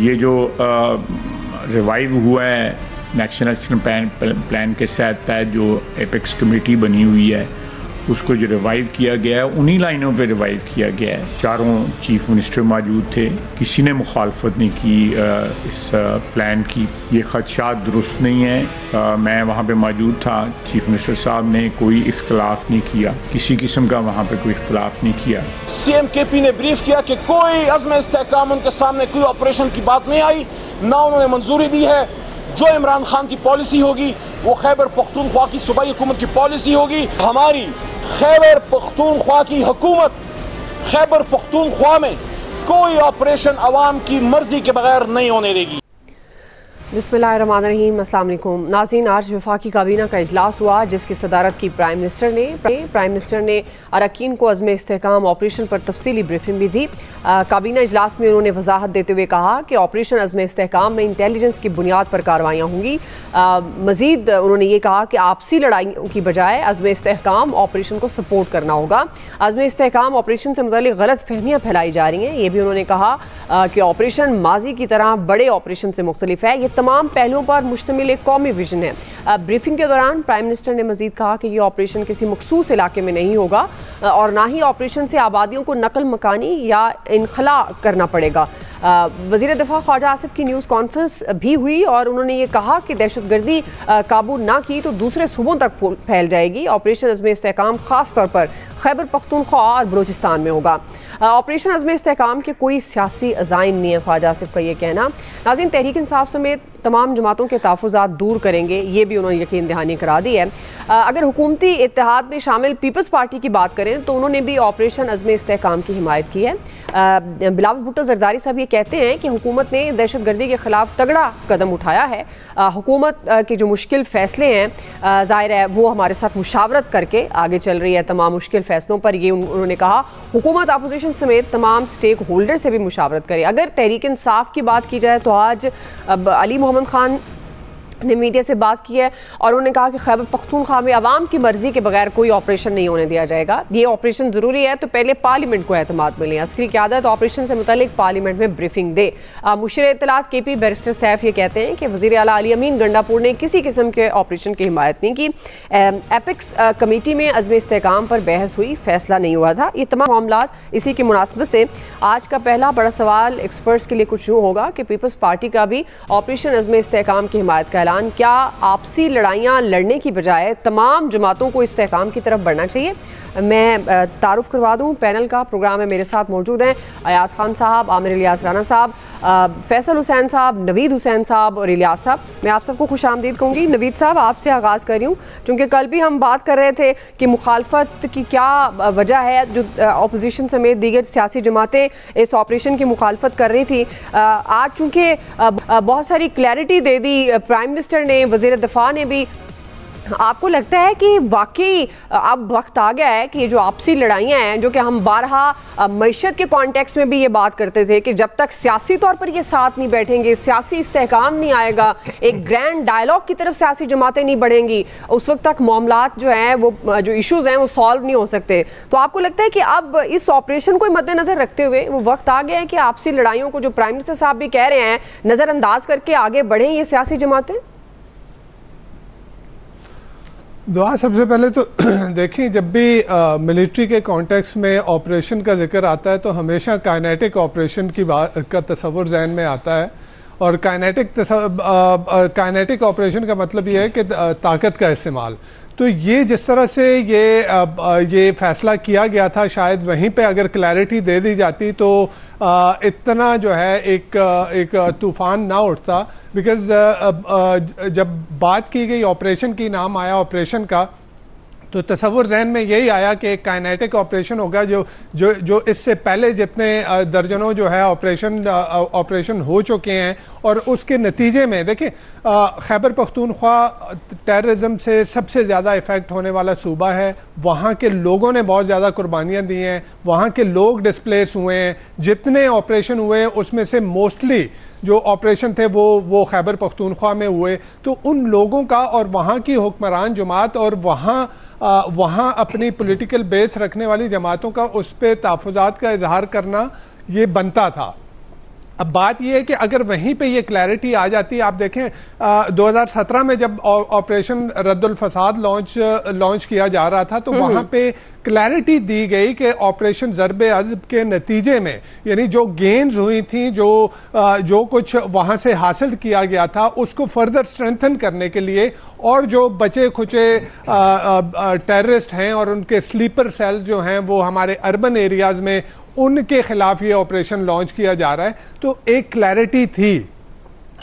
ये जो रिवाइव हुआ है नेशनल एक्शन प्लान के तहत जो एपेक्स कमेटी बनी हुई है, उसको जो रिवाइव किया गया है उन्हीं लाइनों पे रिवाइव किया गया है। चारों चीफ मिनिस्टर मौजूद थे, किसी ने मुखालफत नहीं की इस प्लान की। ये खदशात दुरुस्त नहीं है। मैं वहाँ पे मौजूद था, चीफ मिनिस्टर साहब ने कोई इख्तलाफ नहीं किया, किसी किस्म का वहाँ पे कोई इख्तलाफ नहीं किया। CM KP ने ब्रीफ किया कि कोई अज़्म इस्तेहकाम उनके सामने कोई ऑपरेशन की बात नहीं आई, ना उन्होंने मंजूरी दी है। जो इमरान खान की पॉलिसी होगी वो खैबर पख्तूनख्वा की सूबाई हुकूमत की पॉलिसी होगी। हमारी खैबर पख्तूनख्वा की हुकूमत खैबर पख्तूनख्वा में कोई ऑपरेशन अवाम की मर्जी के बगैर नहीं होने देगी। बिस्मिल्लाहिर्रहमानिर्रहीम, अस्सलाम वालेकुम नाज़रीन। आज वफाकी काबीना का इजलास हुआ जिसकी सदारत की प्राइम मिनिस्टर ने अरकान को अज़्म इस्तेहकाम ऑपरेशन पर तफसीली ब्रीफिंग भी दी। काबीना इजलास में उन्होंने वजाहत देते हुए कहा कि ऑपरेशन अज़्म इस्तेहकाम में इंटेलिजेंस की बुनियाद पर कार्रवाइयाँ होंगी। मज़ीद उन्होंने ये कहा कि आपसी लड़ाइयों की बजाय अज़्म इस्तेहकाम ऑपरेशन को सपोर्ट करना होगा। अज़्म इस्तेहकाम ऑपरेशन से मुताल्लिक़ गलत फहमियाँ फैलाई जा रही हैं। ये भी उन्होंने कहा कि ऑपरेशन माजी की तरह बड़े ऑपरेशन से मुख्तलिफ है, ये तमाम पहलुओं पर मुश्तमिल एक कौमी विजन है। ब्रीफिंग के दौरान प्राइम मिनिस्टर ने मजीद कहा कि ये ऑपरेशन किसी मखसूस इलाके में नहीं होगा और ना ही ऑपरेशन से आबादियों को नकल मकानी या इनखला करना पड़ेगा। वज़ीर दिफा ख्वाजा आसिफ की न्यूज़ कॉन्फ्रेंस भी हुई और उन्होंने ये कहा कि दहशतगर्दी काबू ना की तो दूसरे सूबों तक फैल जाएगी। ऑपरेशन अज़्म इस्तेहकाम ख़ास तौर पर खैबर पख्तूनख्वा और बलूचिस्तान में होगा। ऑपरेशन अज़्म इस्तेहकाम के कोई सियासी अज़ाइन नहीं है, ख्वाजा आसिफ का ये कहना। नाज़रीन, तहरीक इंसाफ समेत तमाम जमातों के तहफ़्फ़ुज़ात दूर करेंगे, ये भी उन्होंने यकीन दहानी करा दी है। अगर हुकूमती इत्तेहाद में शामिल पीपल्स पार्टी की बात करें तो उन्होंने भी ऑपरेशन अज़्म इस्तेहकाम की हिमायत की है। बिलावल भुट्टो ज़रदारी साहब ये कहते हैं कि हुकूमत ने दहशतगर्दी के ख़िलाफ़ तगड़ा कदम उठाया है। हुकूमत के जो मुश्किल फ़ैसले हैं ज़ाहिर है वो हमारे साथ मुशावरत करके आगे चल रही है तमाम मुश्किल फ़ैसलों पर। ये उन्होंने कहा हुकूमत अपोजिशन समेत तमाम स्टेक होल्डर से भी मुशावरत करे। अगर तहरीक इंसाफ की बात की जाए तो आज अली मोहम्मद खान ने मीडिया से बात की है और उन्होंने कहा कि खैबर पख्तूनख्वा में अवाम की मर्जी के बगैर कोई ऑपरेशन नहीं होने दिया जाएगा। ये ऑपरेशन ज़रूरी है तो पहले पार्लियामेंट को एतमाद मिले। अस्करी क़यादत ऑपरेशन से मुतालिक पार्लियामेंट में ब्रीफिंग दे। मुशीर इत्तलात KP बैरिस्टर सैफ ये कहते हैं कि वज़ीर आला अली अमीन गंडापुर ने किसी किस्म के ऑपरेशन की हिमायत नहीं की। एपेक्स कमेटी में अज़्म इस्तेहकाम पर बहस हुई, फैसला नहीं हुआ था। ये तमाम मामलात इसी की मुनासबत से आज का पहला बड़ा सवाल एक्सपर्ट्स के लिए कुछ यूँ होगा कि पीपल्स पार्टी का भी ऑपरेशन अज़्म इस्तेहकाम की हिमायत का ऐलान, क्या आपसी लड़ाइयाँ लड़ने की बजाय तमाम जमातों को इस्तेहकाम की तरफ बढ़ना चाहिए? मैं तारुफ करवा दूँ पैनल का। प्रोग्राम में मेरे साथ मौजूद हैं अयाज खान साहब, आमिर इलियास राना साहब, फैसल हुसैन साहब, नवीद हुसैन साहब और इलियास साहब। मैं आप सबको खुश आमदीद कहूँगी। नवीद साहब, आपसे आगाज़ कर रही हूँ क्योंकि कल भी हम बात कर रहे थे कि मुखालफत की क्या वजह है, जो अपोजिशन समेत दीगर सियासी जमातें इस ऑपरेशन की मुखालफत कर रही थी। आज चूँकि बहुत सारी क्लैरिटी दे दी प्राइम मिनिस्टर ने, वज़ीर दिफा ने भी, आपको लगता है कि वाकई अब वक्त आ गया है कि ये जो आपसी लड़ाइयाँ हैं, जो कि हम बारहा मईशत के कॉन्टेक्स्ट में भी ये बात करते थे कि जब तक सियासी तौर पर ये साथ नहीं बैठेंगे, सियासी इस्तेहकाम नहीं आएगा, एक ग्रैंड डायलॉग की तरफ सियासी जमातें नहीं बढ़ेंगी, उस वक्त तक मामलात जो हैं वो जो इशूज़ हैं वो सॉल्व नहीं हो सकते। तो आपको लगता है कि अब इस ऑपरेशन को मद्देनज़र रखते हुए वो वक्त आ गया है कि आपसी लड़ाइयों को, जो प्राइम मिनिस्टर साहब भी कह रहे हैं, नज़रअंदाज करके आगे बढ़ें ये सियासी जमातें? दुआ, सबसे पहले तो देखें, जब भी मिलिट्री के कॉन्टेक्स्ट में ऑपरेशन का जिक्र आता है तो हमेशा काइनेटिक ऑपरेशन की बात का तस्वुर जहन में आता है। और काइनेटिक ऑपरेशन का मतलब ये है कि ताकत का इस्तेमाल। तो ये जिस तरह से ये फैसला किया गया था, शायद वहीं पे अगर क्लैरिटी दे दी जाती तो इतना जो है एक तूफान ना उठता। बिकॉज जब बात की गई ऑपरेशन की, नाम आया ऑपरेशन का, तो तस्वुर जहन में यही आया कि एक काइनेटिक ऑपरेशन होगा जो इससे पहले जितने दर्जनों जो है ऑपरेशन हो चुके हैं। और उसके नतीजे में देखिए, खैबर पख्तूनख्वा टेररिज्म से सबसे ज़्यादा इफ़ेक्ट होने वाला सूबा है। वहाँ के लोगों ने बहुत ज़्यादा कुर्बानियाँ दी हैं, वहाँ के लोग डिस्प्लेस हुए हैं। जितने ऑपरेशन हुए उसमें से मोस्टली जो ऑपरेशन थे वो खैबर पख्तूनख्वा में हुए। तो उन लोगों का और वहाँ की हुक्मरान जमात और वहाँ अपनी पॉलिटिकल बेस रखने वाली जमातों का उस पर तहफ़्फ़ुज़ात का इजहार करना ये बनता था। अब बात यह है कि अगर वहीं पे ये क्लैरिटी आ जाती, आप देखें 2017 में जब ऑपरेशन रद्दुल फसाद लॉन्च किया जा रहा था, तो वहां पे क्लैरिटी दी गई कि ऑपरेशन ज़रबे अज़ब के नतीजे में, यानी जो गेन्स हुई थी, जो कुछ वहां से हासिल किया गया था, उसको फर्दर स्ट्रेंथन करने के लिए, और जो बचे खुचे टेररिस्ट हैं और उनके स्लीपर सेल्स जो हैं वो हमारे अर्बन एरियाज में, उनके खिलाफ ये ऑपरेशन लॉन्च किया जा रहा है। तो एक क्लैरिटी थी,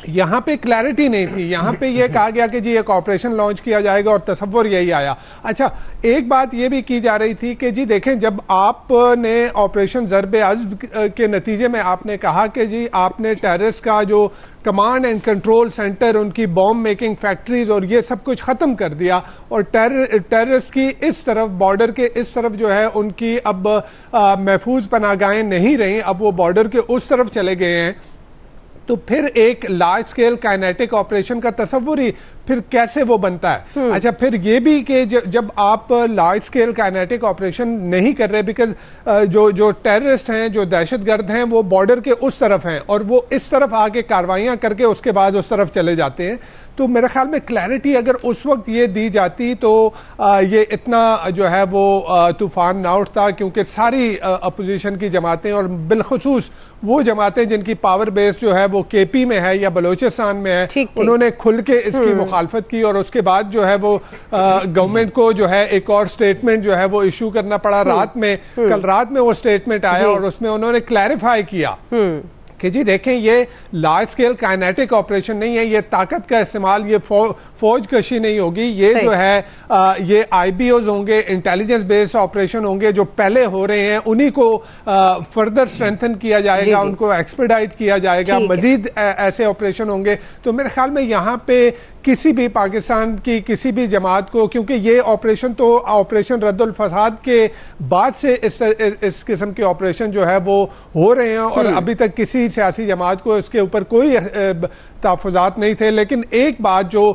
यहां पे क्लैरिटी नहीं थी। यहां पे ये कहा गया कि जी एक ऑपरेशन लॉन्च किया जाएगा और तसव्वुर यही आया। अच्छा, एक बात ये भी की जा रही थी कि जी देखें, जब आपने ऑपरेशन ज़रबे अज़ब के नतीजे में आपने कहा कि जी आपने टेररिस्ट का जो कमांड एंड कंट्रोल सेंटर, उनकी बॉम्ब मेकिंग फैक्ट्रीज और ये सब कुछ खत्म कर दिया, और टेररिस्ट की इस तरफ, बॉर्डर के इस तरफ जो है उनकी अब महफूज पनाहगाहें नहीं रही, अब वो बॉर्डर के उस तरफ चले गए हैं, तो फिर एक लार्ज स्केल काइनेटिक ऑपरेशन का तस्वुर ही फिर कैसे वो बनता है। अच्छा, फिर ये भी कि जब आप लार्ज स्केल काइनेटिक ऑपरेशन नहीं कर रहे, बिकॉज जो टेररिस्ट हैं, जो दहशतगर्द हैं, वो बॉर्डर के उस तरफ हैं और वो इस तरफ आके कार्रवाइयां करके उसके बाद उस तरफ चले जाते हैं, तो मेरे ख्याल में क्लैरिटी अगर उस वक्त ये दी जाती तो ये इतना जो है वो तूफान ना उठता, क्योंकि सारी अपोजिशन की जमातें और बिलखुसूस वो जमातें जिनकी पावर बेस जो है वो केपी में है या बलोचिस्तान में है, उन्होंने खुल के इसकी मुखालफत की, और उसके बाद जो है वो गवर्नमेंट को जो है एक और स्टेटमेंट जो है वो इशू करना पड़ा रात में। कल रात में वो स्टेटमेंट आया और उसमें उन्होंने क्लैरिफाई किया कि जी देखें, ये लार्ज स्केल काइनेटिक ऑपरेशन नहीं है, ये ताकत का इस्तेमाल, ये फौज कशी नहीं होगी, ये जो है ये आईबीओज होंगे, इंटेलिजेंस बेस्ड ऑपरेशन होंगे जो पहले हो रहे हैं, उन्हीं को फर्दर स्ट्रेंथन किया जाएगा, उनको एक्सपेडाइट किया जाएगा, मजीद ऐसे ऑपरेशन होंगे। तो मेरे ख्याल में यहाँ पे किसी भी पाकिस्तान की किसी भी जमात को, क्योंकि ये ऑपरेशन तो ऑपरेशन रद्दुल फसाद के बाद से इस किस्म के ऑपरेशन जो है वो हो रहे हैं, और अभी तक किसी सियासी जमात को इसके ऊपर कोई तहफ़्फ़ुज़ात नहीं थे। लेकिन एक बात जो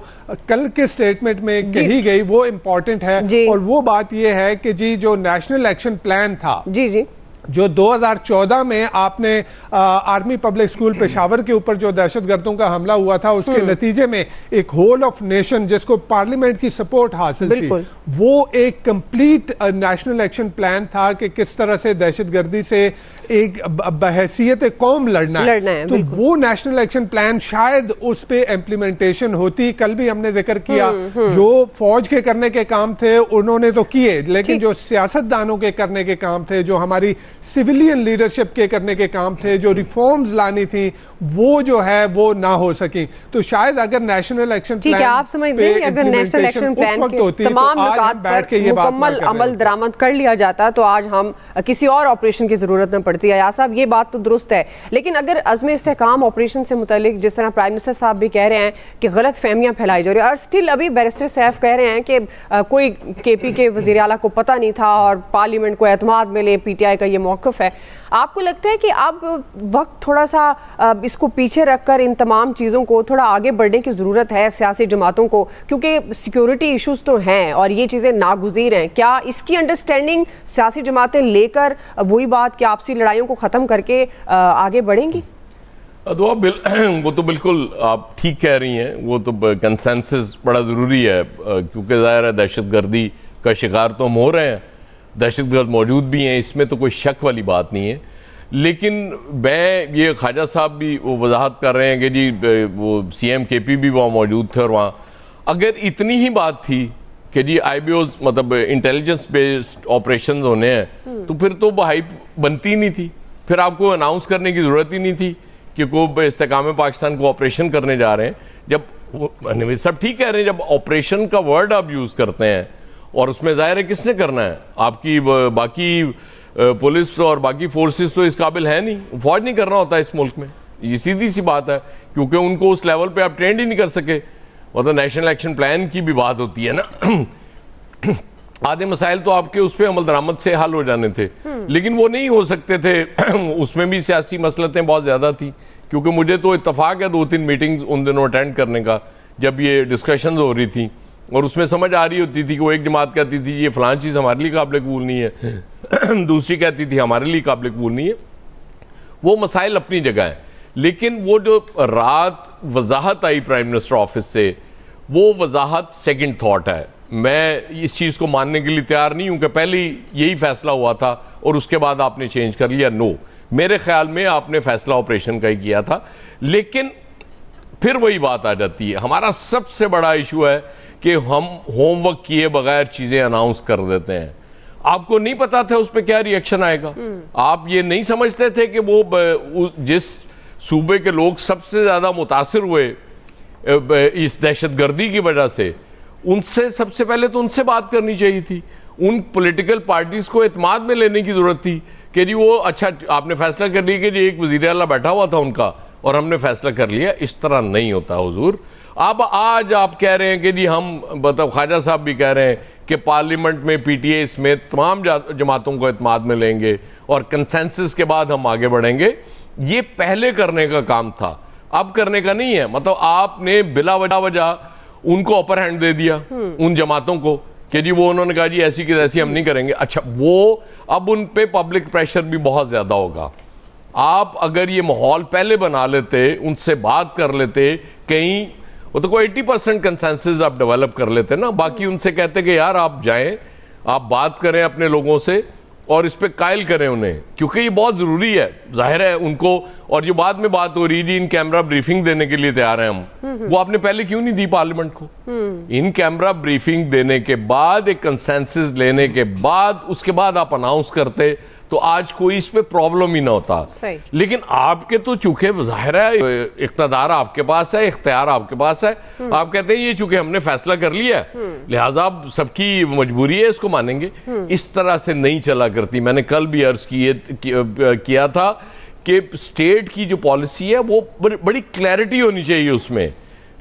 कल के स्टेटमेंट में कही गई वो इम्पोर्टेंट है, और वो बात ये है कि जी जो नेशनल एक्शन प्लान था, जी जो 2014 में आपने आर्मी पब्लिक स्कूल पेशावर के ऊपर जो दहशतगर्दों का हमला हुआ था, उसके नतीजे में एक होल ऑफ नेशन जिसको पार्लियामेंट की सपोर्ट हासिल थी, वो एक कंप्लीट नेशनल एक्शन प्लान था कि किस तरह से दहशतगर्दी से एक बहैसियत कौम लड़ना है। तो वो नेशनल एक्शन प्लान शायद उस पे इम्प्लीमेंटेशन होती। कल भी हमने जिक्र किया, जो फौज के करने के काम थे उन्होंने तो किए, लेकिन जो सियासतदानों के करने के काम थे, जो हमारी सिविलियन लीडरशिप के करने के काम थे, जो रिफॉर्म्स लानी थी, वो जो है वो ना हो सकी। तो शायद अगर नेशनल एक्शन प्लान, आप समझते हैं अगर नेशनल एक्शन प्लान के तमाम नुकात पर मुकम्मल अमल दरामद कर लिया जाता तो आज हम किसी और ऑपरेशन की जरूरत न पड़ती। आयाज साहब, ये बात तो दुरुस्त है, लेकिन अगर अज़्म इस्तेहकाम ऑपरेशन से मुतालिक जिस तरह प्राइम मिनिस्टर साहब भी कह रहे हैं कि गलत फहमियां फैलाई जा रही है, और स्टिल अभी बैरिस्टर सैफ कह रहे हैं कि कोई केपी के वज़ीर आला को पता नहीं था और पार्लियामेंट को एतमाद मिले, पीटीआई का ये मौक़िफ़ है, आपको लगता है कि अब वक्त थोड़ा सा इसको पीछे रखकर इन तमाम चीज़ों को थोड़ा आगे बढ़ने की ज़रूरत है सियासी जमातों को, क्योंकि सिक्योरिटी इश्यूज तो हैं और ये चीज़ें नागुज़ीर हैं। क्या इसकी अंडरस्टैंडिंग सियासी जमातें लेकर वही बात कि आपसी लड़ाइयों को ख़त्म करके आगे बढ़ेंगी? वो तो बिल्कुल आप ठीक कह रही हैं, वो तो कंसेंसस बड़ा ज़रूरी है, क्योंकि ज़ाहिर है दहशतगर्दी का शिकार तो हम हो रहे हैं, दहशतगर्द मौजूद भी हैं, इसमें तो कोई शक वाली बात नहीं है। लेकिन मैं ये ख्वाजा साहब भी वो वजाहत कर रहे हैं कि जी वो CM KP भी वहाँ मौजूद थे, और वहाँ अगर इतनी ही बात थी कि जी IBOs मतलब इंटेलिजेंस बेस्ड ऑपरेशन होने हैं, तो फिर तो हाइप बनती नहीं थी, फिर आपको अनाउंस करने की ज़रूरत ही नहीं थी कि को इस्तेकाम पाकिस्तान को ऑपरेशन करने जा रहे हैं। जब सब ठीक कह रहे हैं, जब ऑपरेशन का वर्ड आप यूज़ करते हैं और उसमें ज़ाहिर है किसने करना है, आपकी बाकी पुलिस और बाकी फोर्सेस तो इस काबिल है नहीं, फौज नहीं करना होता इस मुल्क में, ये सीधी सी बात है, क्योंकि उनको उस लेवल पे आप ट्रेंड ही नहीं कर सके। मतलब नेशनल एक्शन प्लान की भी बात होती है ना, आधे मसाइल तो आपके उस पर अमल दरामद से हल हो जाने थे, लेकिन वो नहीं हो सकते थे। उसमें भी सियासी मसलतें बहुत ज़्यादा थी, क्योंकि मुझे तो इत्तफाक है 2-3 मीटिंग्स उन दिनों अटेंड करने का, जब ये डिस्कशन हो रही थी, और उसमें समझ आ रही होती थी कि वो एक जमात कहती थी ये फ़लाँ चीज़ हमारे लिए काबिल कबूल नहीं है, दूसरी कहती थी हमारे लिए काबिल कबूल नहीं है। वो मसाइल अपनी जगह है, लेकिन वो जो रात वजाहत आई प्राइम मिनिस्टर ऑफिस से, वो वजाहत सेकंड थॉट है। मैं इस चीज़ को मानने के लिए तैयार नहीं हूं कि पहले यही फैसला हुआ था और उसके बाद आपने चेंज कर लिया। नो, मेरे ख्याल में आपने फैसला ऑपरेशन का ही किया था। लेकिन फिर वही बात आ जाती है, हमारा सबसे बड़ा इशू है कि हम होमवर्क किए बगैर चीज़ें अनाउंस कर देते हैं। आपको नहीं पता था उस पर क्या रिएक्शन आएगा। आप ये नहीं समझते थे कि वो जिस सूबे के लोग सबसे ज़्यादा मुतासिर हुए इस दहशतगर्दी की वजह से, उनसे सबसे पहले तो उनसे बात करनी चाहिए थी। उन पॉलिटिकल पार्टीज को एतमाद में लेने की जरूरत थी कि जी वो अच्छा आपने फैसला कर लिया कि जी एक वज़ीर आला बैठा हुआ था उनका और हमने फैसला कर लिया। इस तरह नहीं होता हुजूर। अब आज आप कह रहे हैं कि जी हम मतलब ख्वाजा साहब भी कह रहे हैं कि पार्लियामेंट में पीटीआई समेत तमाम जमातों को एतमाद में लेंगे और कंसेंसस के बाद हम आगे बढ़ेंगे। ये पहले करने का काम था, अब करने का नहीं है। मतलब आपने बिला वजह उनको अपर हैंड दे दिया उन जमातों को कि जी वो उन्होंने कहा जी ऐसी की तैसी हम नहीं करेंगे। अच्छा, वो अब उन पे पब्लिक प्रेशर भी बहुत ज्यादा होगा। आप अगर ये माहौल पहले बना लेते, उनसे बात कर लेते, कहीं वो तो कोई 80% कंसेंसस आप डेवलप कर लेते ना, बाकी उनसे कहते कि यार आप जाएं, आप बात करें अपने लोगों से और इस पे कायल करें उन्हें, क्योंकि ये बहुत ज़रूरी है। जाहिर है उनको, और जो बाद में बात हो रही थी इन कैमरा ब्रीफिंग देने के लिए तैयार हैं हम, वो आपने पहले क्यों नहीं दी पार्लियामेंट को? इन कैमरा ब्रीफिंग देने के बाद, एक कंसेंसस लेने के बाद, उसके बाद आप अनाउंस करते तो आज कोई इस पे प्रॉब्लम ही ना होता। लेकिन आपके तो चूंकि जाहिर है इख्तियार आपके पास है, इख्तियार आपके पास है, आप कहते हैं ये चूंकि हमने फैसला कर लिया है लिहाजा अब सबकी मजबूरी है इसको मानेंगे। इस तरह से नहीं चला करती। मैंने कल भी अर्ज किया था कि स्टेट की जो पॉलिसी है वो बड़ी क्लैरिटी होनी चाहिए उसमें।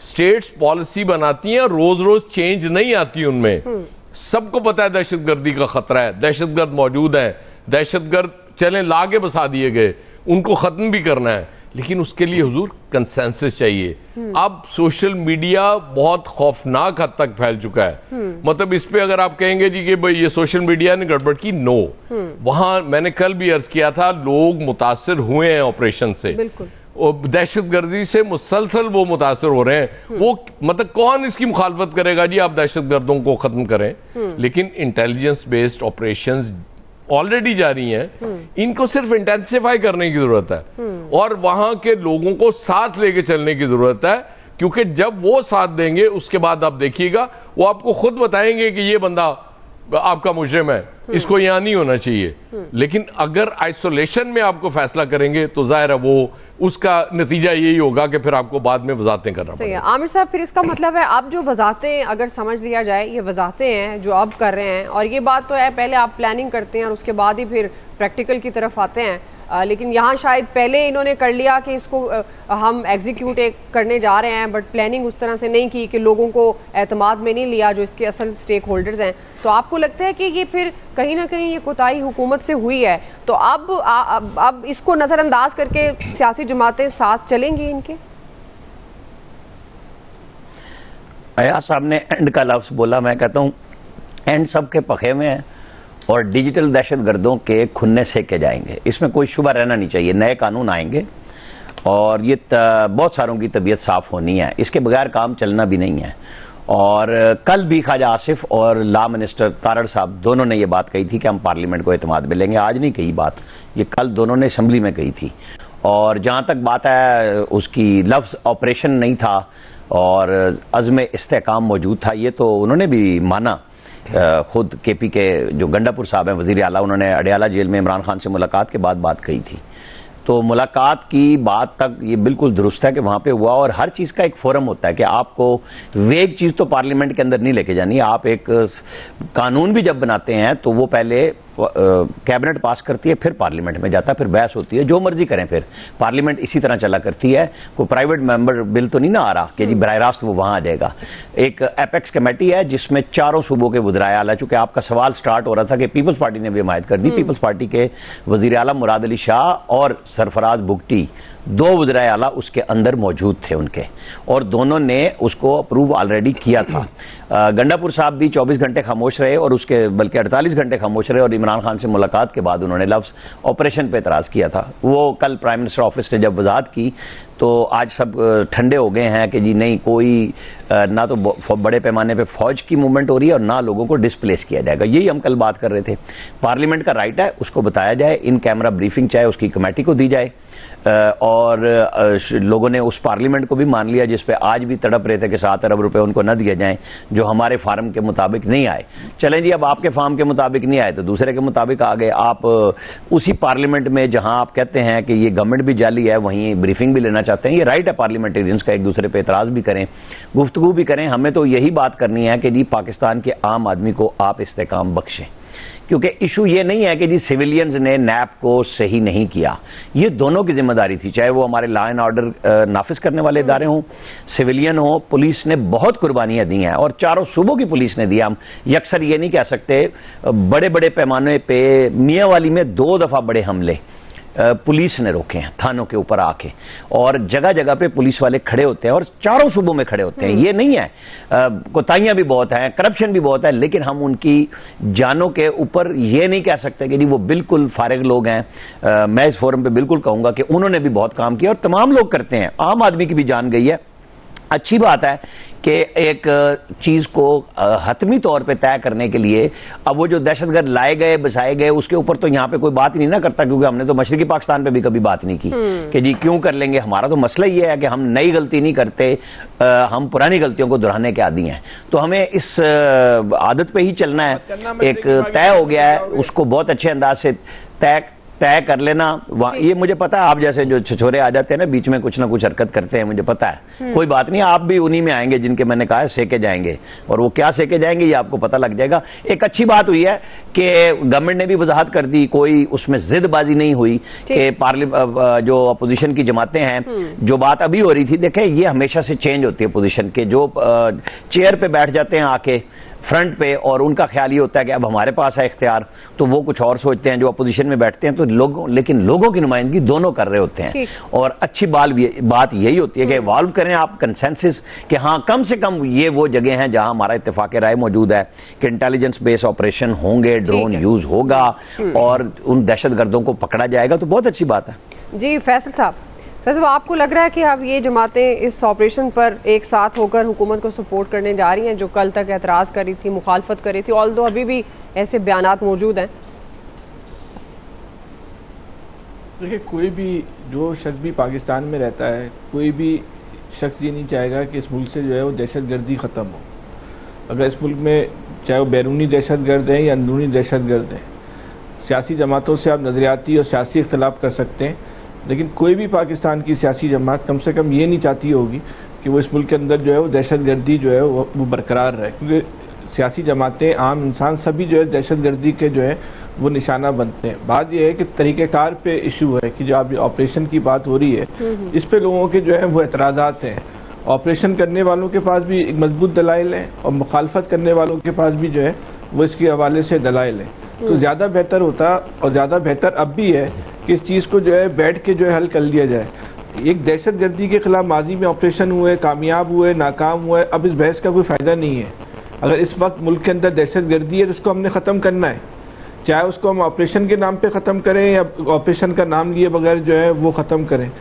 स्टेट्स पॉलिसी बनाती हैं, रोज रोज चेंज नहीं आती उनमें। सबको पता है दहशतगर्दी का खतरा है, दहशतगर्द मौजूद है, दहशतगर्द चले लाके बसा दिए गए, उनको खत्म भी करना है, लेकिन उसके लिए हुजूर कंसेंसस चाहिए। अब सोशल मीडिया बहुत खौफनाक हद तक फैल चुका है। मतलब इस पे अगर आप कहेंगे जी कि भाई ये सोशल मीडिया ने गड़बड़ की, नो, वहां मैंने कल भी अर्ज किया था लोग मुतासिर हुए हैं ऑपरेशन से, दहशतगर्दी से मुसलसल वो मुतासर हो रहे हैं। वो मतलब कौन इसकी मुखालफत करेगा जी आप दहशतगर्दों को खत्म करें, लेकिन इंटेलिजेंस बेस्ड ऑपरेशंस ऑलरेडी जारी हैं, इनको सिर्फ इंटेंसिफाई करने की जरूरत है और वहां के लोगों को साथ लेके चलने की जरूरत है। क्योंकि जब वो साथ देंगे उसके बाद आप देखिएगा वो आपको खुद बताएंगे कि ये बंदा आपका मुजरिम है, इसको यहां नहीं होना चाहिए। लेकिन अगर आइसोलेशन में आपको फैसला करेंगे तो जाहिर है वो उसका नतीजा यही होगा कि फिर आपको बाद में वजाहतें करना पड़ेगा। आमिर साहब, फिर इसका मतलब है अब जो वजाहतें अगर समझ लिया जाए, ये वजाहतें हैं जो अब कर रहे हैं, और ये बात तो है पहले आप प्लानिंग करते हैं और उसके बाद ही फिर प्रैक्टिकल की तरफ आते हैं, लेकिन यहाँ शायद पहले इन्होंने कर लिया कि इसको हम एग्जीक्यूट करने जा रहे हैं, बट प्लानिंग उस तरह से नहीं की कि लोगों को एतमाद में नहीं लिया जो इसके असल स्टेक होल्डर्स हैं। तो आपको लगता है कि ये फिर कहीं ना कहीं ये कोताही हुकूमत से हुई है, तो अब इसको नज़रअंदाज करके सियासी जमातें साथ चलेंगी इनके? अयाज साहब ने एंड का लफ्ज़ बोला, मैं कहता हूँ एंड सब के पखे में है और डिजिटल दहशतगर्दों के खुन्ने सेके जाएंगे, इसमें कोई शुबा रहना नहीं चाहिए। नए कानून आएंगे और ये बहुत सारों की तबीयत साफ़ होनी है, इसके बगैर काम चलना भी नहीं है। और कल भी ख्वाजा आसिफ और लॉ मिनिस्टर तारड़ साहब दोनों ने ये बात कही थी कि हम पार्लियामेंट को एतमाद में लेंगे। आज नहीं कही बात, ये कल दोनों ने असम्बली में कही थी। और जहाँ तक बात है उसकी लफ्ज़ ऑपरेशन नहीं था और अज़्म इस्तेकाम मौजूद था, ये तो उन्होंने भी माना। खुद केपी के जो गंडापुर साहब हैं वज़ीर आला, उन्होंने अडयाला जेल में इमरान खान से मुलाकात के बाद बात कही थी। तो मुलाकात की बात तक ये बिल्कुल दुरुस्त है कि वहाँ पे हुआ, और हर चीज़ का एक फोरम होता है कि आपको वेग चीज़ तो पार्लियामेंट के अंदर नहीं लेके जानी। आप एक कानून भी जब बनाते हैं तो वो पहले कैबिनेट पास करती है, फिर पार्लियामेंट में जाता है, फिर बहस होती है, जो मर्जी करें। फिर पार्लियामेंट इसी तरह चला करती है। कोई प्राइवेट मेंबर बिल तो नहीं ना आ रहा कि जी बराह रास्त वो वहाँ आ जाएगा। एक एपेक्स कमेटी है जिसमें चारों सूबों के वज़ीर आला, चूंकि आपका सवाल स्टार्ट हो रहा था कि पीपल्स पार्टी ने भी हिमायत कर दी, पीपल्स पार्टी के वज़ीर आला मुराद अली शाह और सरफराज बुगटी 2 वज़ीर आला उसके अंदर मौजूद थे उनके, और दोनों ने उसको अप्रूव ऑलरेडी किया था। गंडापुर साहब भी 24 घंटे खामोश रहे और उसके बल्कि 48 घंटे खामोश रहे, और इमरान खान से मुलाकात के बाद उन्होंने लफ्ज़ ऑपरेशन पे एतराज़ किया था। वो कल प्राइम मिनिस्टर ऑफिस ने जब वजाहत की तो आज सब ठंडे हो गए हैं कि जी नहीं, कोई ना तो बड़े पैमाने पे फौज की मूवमेंट हो रही है और ना लोगों को डिस्प्लेस किया जाएगा। यही हम कल बात कर रहे थे। पार्लियामेंट का राइट है, उसको बताया जाए, इन कैमरा ब्रीफिंग चाहे उसकी कमेटी को दी जाए, और लोगों ने उस पार्लियामेंट को भी मान लिया जिस पे आज भी तड़प रहे थे कि 7 अरब रुपए उनको न दिए जाएं जो हमारे फार्म के मुताबिक नहीं आए। चलें जी, अब आपके फार्म के मुताबिक नहीं आए तो दूसरे के मुताबिक आ गए। आप उसी पार्लियामेंट में जहां आप कहते हैं कि ये गवर्नमेंट भी जाली है, वहीं ब्रीफिंग भी लेना चाहते हैं। ये राइट है पार्लियामेंटेरियंस का, एक दूसरे पे एतराज़ भी करें, गुफ्तगू भी करें। हमें तो यही बात करनी है कि जी पाकिस्तान के आम आदमी को आप इस्तेकाम बख्शें, क्योंकि इशू ये नहीं है कि जी सिविलियंस ने नैप को सही नहीं किया, ये दोनों की जिम्मेदारी थी, चाहे वो हमारे लॉ एंड ऑर्डर नाफिज करने वाले इदारे हों, सिविलियन हो। पुलिस ने बहुत कुर्बानियां दी हैं और चारों सूबों की पुलिस ने दी। हम यकसर ये नहीं कह सकते। बड़े बड़े पैमाने पे मियाँ वाली में 2 दफ़ा बड़े हमले पुलिस ने रोके हैं थानों के ऊपर आके, और जगह जगह पे पुलिस वाले खड़े होते हैं और चारों सूबों में खड़े होते हैं। ये नहीं है, कोताहियां भी बहुत हैं, करप्शन भी बहुत है, लेकिन हम उनकी जानों के ऊपर ये नहीं कह सकते कि जी वो बिल्कुल फारिग लोग हैं। मैं इस फोरम पे बिल्कुल कहूंगा कि उन्होंने भी बहुत काम किया और तमाम लोग करते हैं। आम आदमी की भी जान गई है। अच्छी बात है कि एक चीज को हतमी तौर पे तय करने के लिए अब वो जो दहशतगर्द लाए गए बसाए गए उसके ऊपर तो यहाँ पे कोई बात ही नहीं ना करता, क्योंकि हमने तो मशरकी पाकिस्तान पे भी कभी बात नहीं की कि जी क्यों कर लेंगे। हमारा तो मसला ये है कि हम नई गलती नहीं करते, हम पुरानी गलतियों को दोहराने के आदी हैं। तो हमें इस आदत पे ही चलना है। एक तय हो गया है, उसको बहुत अच्छे अंदाज से तय कर लेना। ये मुझे पता है, आप जैसे जो छछोरे आ जाते हैं ना बीच में कुछ ना कुछ हरकत करते हैं, मुझे पता है। कोई बात नहीं, आप भी उन्हीं में आएंगे जिनके मैंने कहा है सेके जाएंगे, और वो क्या सेके जाएंगे ये आपको पता लग जाएगा। एक अच्छी बात हुई है कि गवर्नमेंट ने भी वजाहत कर दी, कोई उसमें जिदबाजी नहीं हुई कि जो अपोजिशन की जमातें हैं, जो बात अभी हो रही थी, देखें ये हमेशा से चेंज होती है पोजीशन के, जो चेयर पे बैठ जाते हैं आके फ्रंट पे और उनका ख्याल ये होता है कि अब हमारे पास है इख्तियार, तो वो कुछ और सोचते हैं। जो अपोजिशन में बैठते हैं तो लेकिन लोगों की नुमाइंदगी दोनों कर रहे होते हैं, और अच्छी बात यही होती है कि इवॉल्व करें आप कंसेंसस कि हाँ कम से कम ये वो जगह हैं जहां हमारा इत्तेफाक राय मौजूद है कि इंटेलिजेंस बेस्ड ऑपरेशन होंगे, ड्रोन यूज होगा और उन दहशतगर्दों को पकड़ा जाएगा, तो बहुत अच्छी बात है। जी फैसल साहब, आपको लग रहा है कि अब ये जमातें इस ऑपरेशन पर एक साथ होकर हुकूमत को सपोर्ट करने जा रही हैं, जो कल तक एतराज़ कर रही थी, मुखालफत कर रही थी, ऑल्दो अभी भी ऐसे बयानात मौजूद हैं? देखिए, कोई भी जो शख्स भी पाकिस्तान में रहता है, कोई भी शख्स ये नहीं चाहेगा कि इस मुल्क से जो है वो दहशतगर्दी ख़त्म हो। अगर इस मुल्क में चाहे वो बैरूनी दहशतगर्द हैं या अंदरूनी दहशतगर्द हैं, सियासी जमातों से आप नज़रियाती और सियासी इख्तलाफ कर सकते हैं, लेकिन कोई भी पाकिस्तान की सियासी जमात कम से कम ये नहीं चाहती होगी कि वो इस मुल्क के अंदर जो है वो दहशतगर्दी जो है वो बरकरार रहे, क्योंकि सियासी जमातें, आम इंसान सभी जो है दहशतगर्दी के जो है वो निशाना बनते हैं। बात यह है कि तरीक़ेकार पे इशू है कि जो आप ऑपरेशन की बात हो रही है, इस पे लोगों के जो है वो एतराज़ात हैं। ऑपरेशन करने वालों के पास भी एक मजबूत दलाइल हैं और मुखालफत करने वालों के पास भी जो है वो इसके हवाले से दलाइल हैं। तो ज़्यादा बेहतर होता, और ज़्यादा बेहतर अब भी है कि इस चीज़ को जो है बैठ के जो है हल कर लिया जाए। एक दहशतगर्दी के खिलाफ माजी में ऑपरेशन हुए, कामयाब हुए, नाकाम हुए, अब इस बहस का कोई फ़ायदा नहीं है। अगर इस वक्त मुल्क के अंदर दहशतगर्दी है तो उसको हमने ख़त्म करना है, चाहे उसको हम ऑपरेशन के नाम पे ख़त्म करें या ऑपरेशन का नाम लिए बगैर जो है वो ख़त्म करें।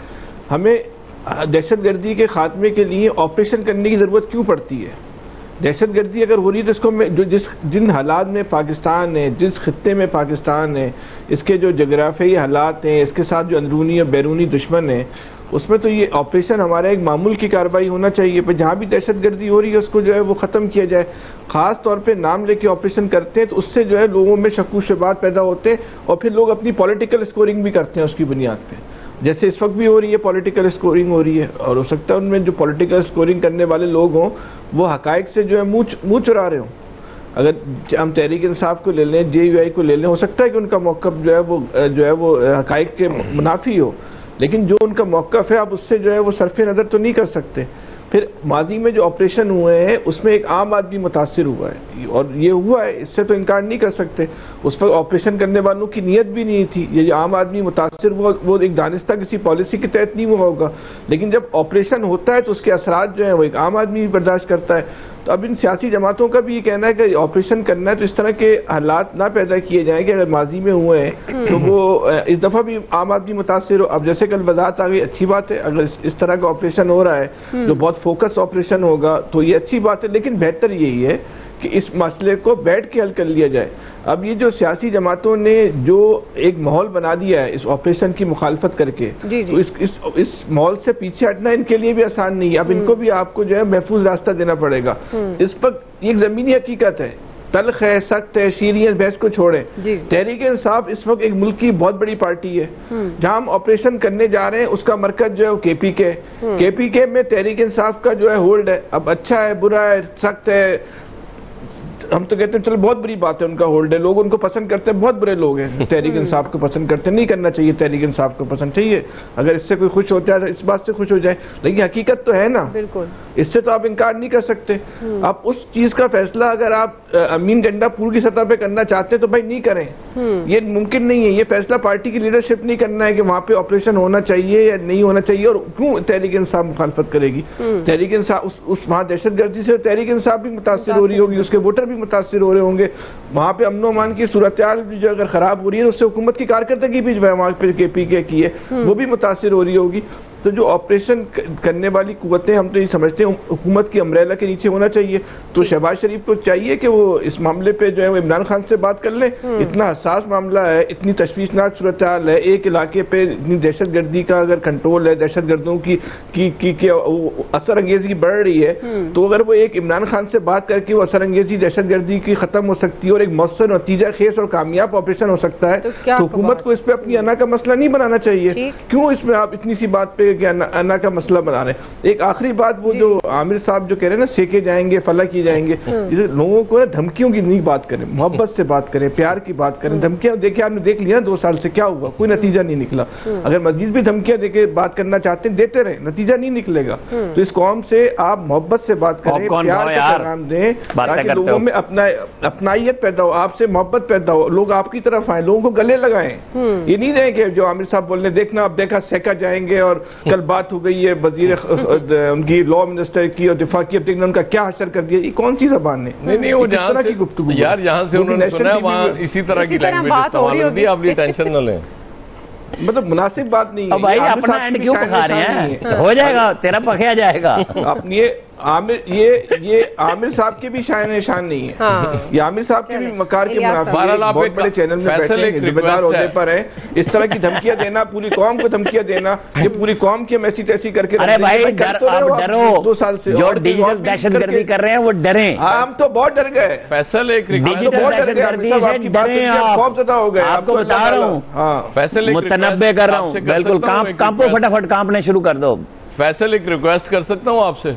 हमें दहशतगर्दी के ख़ात्मे के लिए ऑपरेशन करने की ज़रूरत क्यों पड़ती है? दहशतगर्दी अगर हो रही है तो इसको जिन हालात में पाकिस्तान है, जिस खित्ते में पाकिस्तान है, इसके जो जोग्राफियाई हालात हैं, इसके साथ जो अंदरूनी और बैरूनी दुश्मन है, उसमें तो ये ऑपरेशन हमारा एक मामूल की कार्रवाई होना चाहिए। पर जहाँ भी दहशतगर्दी हो रही है उसको जो है वो ख़त्म किया जाए। ख़ास तौर पे नाम लेके ऑपरेशन करते हैं तो उससे जो है लोगों में शक व शुबहात पैदा होते हैं और फिर लोग अपनी पॉलिटिकल स्कोरिंग भी करते हैं उसकी बुनियाद पर, जैसे इस वक्त भी हो रही है, पॉलिटिकल स्कोरिंग हो रही है। और हो सकता है उनमें जो पॉलिटिकल स्कोरिंग करने वाले लोग हों वो हकायक से जो है मुँह चुरा रहे हों। अगर हम तहरीक इंसाफ को ले लें, JUI को ले लें, हो सकता है कि उनका मौक़िफ़ जो है वो हकायक के मुनाफी हो, लेकिन जो उनका मौक़िफ़ है आप उससे जो है वो सरफ़े नज़र तो नहीं कर सकते। फिर माजी में जो ऑपरेशन हुए हैं उसमें एक आम आदमी मुतासिर हुआ है, और ये हुआ है, इससे तो इनकार नहीं कर सकते। उस पर ऑपरेशन करने वालों की नीयत भी नहीं थी। ये जो आम आदमी मुतासिर हुआ वो एक दानिस्ता किसी पॉलिसी के तहत नहीं हुआ होगा, लेकिन जब ऑपरेशन होता है तो उसके असरात जो है वो एक आम आदमी भी बर्दाश्त करता है। तो अब इन सियासी जमातों का भी ये कहना है कि ऑपरेशन करना है तो इस तरह के हालात ना पैदा किए जाएं कि अगर माजी में हुए हैं तो वो इस दफ़ा भी आम आदमी मुतासिर हो। अब जैसे कल वजाहत आ गई, अच्छी बात है, अगर इस तरह का ऑपरेशन हो रहा है जो बहुत फोकस ऑपरेशन होगा तो ये अच्छी बात है, लेकिन बेहतर यही है कि इस मसले को बैठ के हल कर लिया जाए। अब ये जो सियासी जमातों ने जो एक माहौल बना दिया है इस ऑपरेशन की मुखालफत करके, तो इस माहौल से पीछे हटना इनके लिए भी आसान नहीं है। अब इनको भी आपको जो है महफूज रास्ता देना पड़ेगा। इस पर एक जमीनी हकीकत है, तल्ख है, सख्त है, शीरी बहस को छोड़े। तहरीक इंसाफ इस वक्त एक मुल्क की बहुत बड़ी पार्टी है। जहां हम ऑपरेशन करने जा रहे हैं उसका मरकज जो है वो KPK में तहरीक इंसाफ का जो है होल्ड है। अब अच्छा है, बुरा है, सख्त है, हम तो कहते हैं चलो बहुत बुरी बात है उनका होल्ड है, लोग उनको पसंद करते हैं, बहुत बुरे लोग हैं तहरीक इंसाफ को पसंद करते हैं। नहीं करना चाहिए तहरीक इंसाफ को पसंद, चाहिए अगर इससे कोई खुश होता है इस बात से खुश हो जाए, लेकिन हकीकत तो है ना, बिल्कुल इससे तो आप इनकार नहीं कर सकते। आप उस चीज का फैसला अगर आप अमीन गंडापुर की सतह पे करना चाहते हैं तो भाई नहीं करें, ये मुमकिन नहीं है। ये फैसला पार्टी की लीडरशिप नहीं करना है कि वहां पे ऑपरेशन होना चाहिए या नहीं होना चाहिए, और क्यों तहरीक इंसाफ मुखालफत करेगी। तहरीक इंसाफ उस वहां दहशतगर्दी से तहरीक इंसाफ भी मुतासिर हो रही होगी, उसके वोटर भी मुतासिर हो रहे होंगे, वहां पे अमनो अमान की सूरत हाल भी जो अगर खराब हो रही है उससे हुकूमत की कारकर्दगी भी वहां पे KPK की है वो भी मुतासिर हो रही होगी। तो जो ऑपरेशन करने वाली कुव्वतें हम तो ये समझते हैं हुकूमत की अम्ब्रेला के नीचे होना चाहिए। तो शहबाज शरीफ को चाहिए कि वो इस मामले पे जो है वो इमरान खान से बात कर ले। इतना हसास मामला है, इतनी तशवीशनाक सूरत हाल है, एक इलाके पे इतनी दहशतगर्दी का अगर कंट्रोल है, दहशतगर्दों की असर अंगेजी बढ़ रही है, तो अगर वो एक इमरान खान से बात करके वो असर अंगेजी दहशतगर्दी की खत्म हो सकती है और एक मौसर नतीजा खेस और कामयाब ऑपरेशन हो सकता है, तो हुकूमत को इस पे अपनी अना का मसला नहीं बनाना चाहिए। क्यों इसमें आप इतनी सी बात पे अन्ना का मसला बना रहे हैं। एक आखिरी बात, वो जो आमिर साहब जो कह रहे हैं ना सेके जाएंगे, फला की जाएंगे, लोगों को ना धमकियों की नहीं बात करें, मोहब्बत से बात करें, प्यार की बात करें। धमकियां देखिए, आपने देख लिया 2 साल से क्या हुआ, कोई नतीजा नहीं निकला। अगर मजीद भी धमकियां देके बात करना चाहते हैं देते रहे, नतीजा नहीं निकलेगा। तो इस कौम से आप मोहब्बत से बात करें, प्यार का पैगाम दें, ताकि लोगों में अपनाइयत पैदा हो, आपसे मोहब्बत पैदा हो, लोग आपकी तरफ आए, लोगों को गले लगाएं। ये नहीं रहे कि जो आमिर साहब बोल रहे देखना अब देखा सेका जाएंगे और कल बात हो गई है वजीर उनकी लॉ मिनिस्टर की और दिफा की, अब देखना उनका क्या असर कर दिया। ये कौन सी जबान है? नहीं वो जहां से यार जहां से उन्होंने सुना है वहां इसी तरह की लैंग्वेज इस्तेमाल होती है, आप ये टेंशन न लें। मतलब मुनासिब बात नहीं है भाई, अपना एंड क्यों पका रहे हैं? हो जाएगा, तेरा पकया जाएगा। अपनी ये आमिर साहब के भी शान नहीं है। ये आमिर साहब के भी मकार के बहुत बड़े चैनल में बैठे हैं, जिम्मेदार ओहदे पर हैं। इस तरह की धमकियां देना, पूरी कौम को धमकियां देना, ये पूरी कौम की हम ऐसी तैसी करके, अरे भाई डरो, 2 साल से जो डिजिटल दहशतगर्दी कर रहे हैं वो डरे। हम तो बहुत डर गए, फैसल एक डिजिटल दहशतगर्दी से डरे आप, खौफजदा हो गए। आपको बता रहा हूँ, फैसल मुतनब्बे कर रहा हूँ, बिल्कुल कांपो, फटाफट कांपने शुरू कर दो। फैसल एक रिक्वेस्ट कर सकता हूँ आपसे?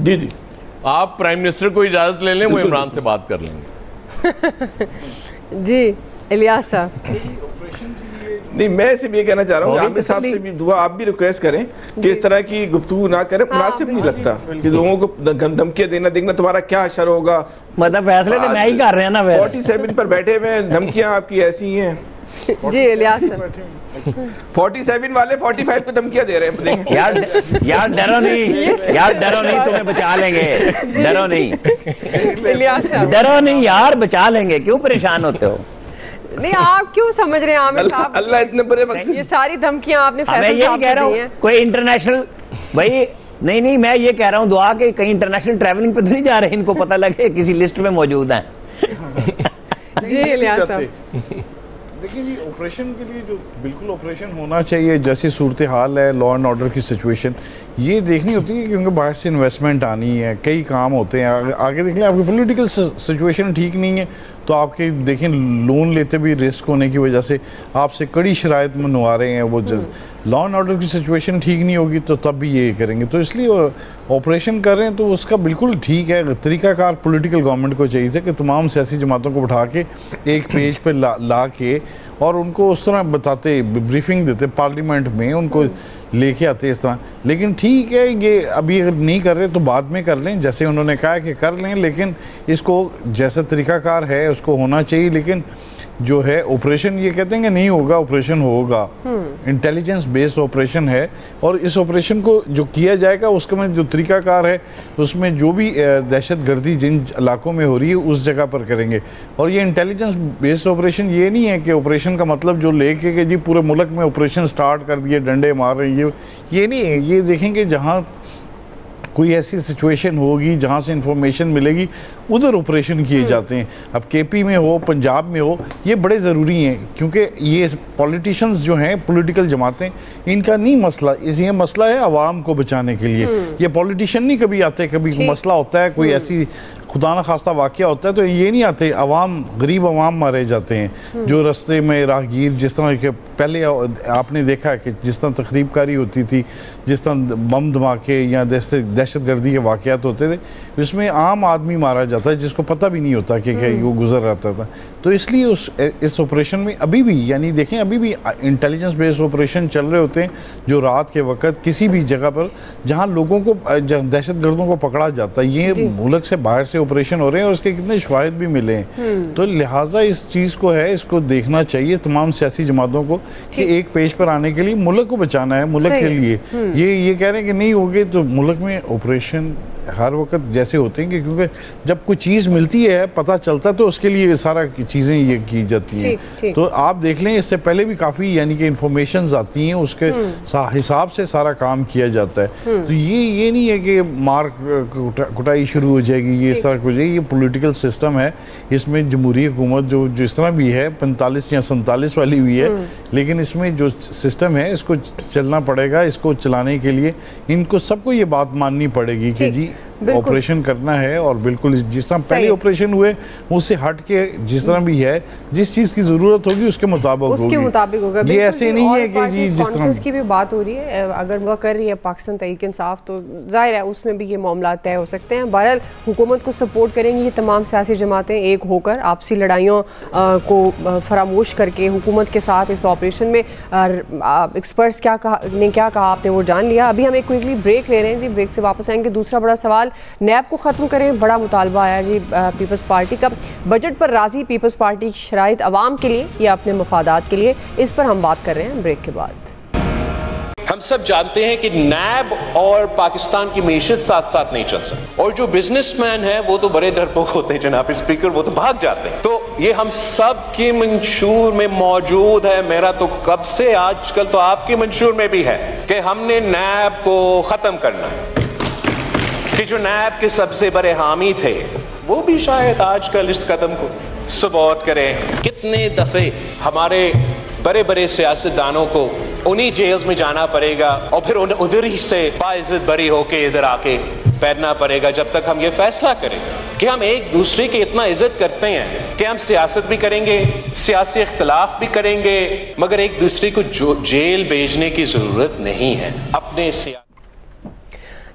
जी आप प्राइम मिनिस्टर को इजाजत ले लें, वो इमरान से बात कर लेंगे। जी इलियास साहब। नहीं, मैं सिर्फ ये कहना चाह रहा हूँ आमिर साहब से भी दुआ आप भी रिक्वेस्ट करें कि इस तरह की गुफ्तगू ना करें। मुनासिब नहीं लगता कि लोगों को धमकियां देना, देखना तुम्हारा क्या असर होगा। मतलब फैसले तो मैं ही कर रहे हैं ना। 47 पर बैठे हुए, धमकियां आपकी ऐसी हैं। जी इलियास साहब, 47 वाले 45 को धमकियां दे रहे हैं। यार डरो नहीं, तुम्हें बचा लेंगे, डरो नहीं, डरो नहीं यार, बचा लेंगे, क्यों परेशान होते हो? नहीं आप क्यों समझ रहे हैं आमिर साहब, अल्लाह इतने बड़े ये सारी धमकियां आपने मैं ये कह रहा हूँ कोई इंटरनेशनल भाई नहीं, मैं ये कह रहा हूँ दुआ के कहीं इंटरनेशनल ट्रैवलिंग पे तो नहीं जा रहे, इनको पता लगे किसी लिस्ट में मौजूद है। जी इलियास साहब, देखिए जी, ऑपरेशन के लिए जो बिल्कुल ऑपरेशन होना चाहिए, जैसी सूरत हाल है, लॉ एंड ऑर्डर की सिचुएशन ये देखनी होती है, क्योंकि बाहर से इन्वेस्टमेंट आनी है, कई काम होते हैं। आगे देख लें, आपकी पॉलिटिकल सिचुएशन ठीक नहीं है तो आपके देखें लोन लेते भी रिस्क होने की वजह से आपसे कड़ी शराइत मनवा रहे हैं। वो लॉ एंड ऑर्डर की सिचुएशन ठीक नहीं होगी तो तब भी ये करेंगे। तो इसलिए ऑपरेशन कर रहे हैं तो उसका बिल्कुल ठीक है तरीकाकार पॉलिटिकल गवर्नमेंट को चाहिए था कि तमाम सियासी जमातों को बिठा के एक पेज पर ला के और उनको उस तरह बताते, ब्रीफिंग देते पार्लियामेंट में, उनको लेके आते इस तरह। लेकिन ठीक है, ये अभी अगर नहीं कर रहे तो बाद में कर लें, जैसे उन्होंने कहा कि कर लें, लेकिन इसको जैसा तरीकाकार है उसको होना चाहिए। लेकिन जो है ऑपरेशन, ये कहते हैं कि नहीं होगा, ऑपरेशन होगा, इंटेलिजेंस बेस्ड ऑपरेशन है, और इस ऑपरेशन को जो किया जाएगा उसके में जो तरीकाकार है, उसमें जो भी दहशतगर्दी जिन इलाकों में हो रही है उस जगह पर करेंगे। और ये इंटेलिजेंस बेस्ड ऑपरेशन ये नहीं है कि ऑपरेशन का मतलब जो लेके कि जी पूरे मुल्क में ऑपरेशन स्टार्ट कर दिए, डंडे मार रहे हैं, ये नहीं है। ये देखेंगे जहाँ कोई ऐसी सिचुएशन होगी जहाँ से इंफॉर्मेशन मिलेगी उधर ऑपरेशन किए जाते हैं। अब केपी में हो, पंजाब में हो, ये बड़े ज़रूरी हैं, क्योंकि ये पॉलिटिशियंस जो हैं, पॉलिटिकल जमातें, इनका नहीं मसला, ये मसला है आवाम को बचाने के लिए। ये पॉलिटिशियन नहीं कभी आते, कभी मसला होता है, कोई ऐसी खुदा न खास्ता वाक़या होता है तो ये नहीं आते, अवाम, गरीब अवाम मारे जाते हैं। जो रास्ते में राहगीर, जिस तरह के पहले आपने देखा कि जिस तरह तकरीबकारी होती थी, जिस तरह बम धमाके या दहशतगर्दी के वाक़यात होते थे, उसमें आम आदमी मारा जाता है जिसको पता भी नहीं होता कि क्या वो गुजर रहता था। तो इसलिए इस ऑपरेशन में अभी भी, यानी देखें, अभी भी इंटेलिजेंस बेस्ड ऑपरेशन चल रहे होते हैं, जो रात के वक्त किसी भी जगह पर जहाँ लोगों को, दहशतगर्दों को पकड़ा जाता है, ये मुल्क से बाहर से ऑपरेशन हो रहे हैं और उसके कितने शवाहिद भी मिले हैं। तो लिहाजा इस चीज़ को है, इसको देखना चाहिए तमाम सियासी जमातों को कि एक पेज पर आने के लिए मुल्क को बचाना है, मुल्क के लिए। ये कह रहे हैं कि नहीं होगे तो मुल्क में ऑपरेशन हर वक्त जैसे होते हैं, क्योंकि जब कोई चीज़ मिलती है, पता चलता है, तो उसके लिए सारा चीज़ें ये की जाती हैं। तो आप देख लें, इससे पहले भी काफ़ी यानी कि इंफॉर्मेशंस आती हैं, उसके हिसाब से सारा काम किया जाता है। तो ये नहीं है कि मार कुटाई शुरू हो जाएगी, ये इस तरह हो जाएगी। ये पॉलिटिकल सिस्टम है, इसमें जमहूरी हुकूमत जो जिस तरह भी है 45 या 47 वाली हुई है, लेकिन इसमें जो सिस्टम है इसको चलना पड़ेगा। इसको चलाने के लिए इनको सबको ये बात माननी पड़ेगी कि जी ऑपरेशन करना है, और बिल्कुल जिस तरह पहले ऑपरेशन हुए उससे हट के जिस तरह भी है, जिस चीज़ की ज़रूरत होगी उसके मुताबिक होगा। ये ऐसे नहीं है कि जी जिस तरह की भी बात हो रही है, अगर वह कर रही है पाकिस्तान तहरीक इंसाफ, तो जाहिर है उसमें भी ये मामला तय हो सकते हैं। बहरहाल हुकूमत को सपोर्ट करेंगी ये तमाम सियासी जमातें एक होकर, आपसी लड़ाइयों को फरामोश करके हुकूमत के साथ इस ऑपरेशन में। एक्सपर्ट्स क्या कहा आपने वो जान लिया। अभी हम एक क्विकली ब्रेक ले रहे हैं जी, ब्रेक से वापस आएंगे। दूसरा बड़ा सवाल, नैब को खत्म करें, बड़ा मुतालबा आया जी पीपल्स पार्टी का। बजट पर राजी पीपल्स पार्टी की शराइत अवाम के लिए या अपने मफादात के लिए, इस पर हम बात कर रहे हैं ब्रेक के बाद। हम सब जानते हैं कि नैब और पाकिस्तान की मीशत साथ साथ नहीं चल सकती, और जो बिजनेसमैन है वो तो बड़े डरपोक होते हैं जनाब स्पीकर, वो तो भाग जाते हैं। तो ये हम सब की मंशूर में मौजूद है, मेरा तो कब से, आजकल तो आपके मंशूर में भी है कि हमने नैब को खत्म करना है। कि जो नैब के सबसे बड़े हामी थे वो भी शायद आजकल इस कदम को सपोर्ट करें। कितने दफे हमारे बड़े बड़े सियासतदानों को उन्हीं जेल्स में जाना पड़ेगा और फिर उधर ही से बाइज्जत बरी होके इधर आके बैठना पड़ेगा, जब तक हम ये फैसला करें कि हम एक दूसरे की इतना इज्जत करते हैं कि हम सियासत भी करेंगे, सियासी इख्तलाफ भी करेंगे, मगर एक दूसरे को जेल भेजने की जरूरत नहीं है। अपने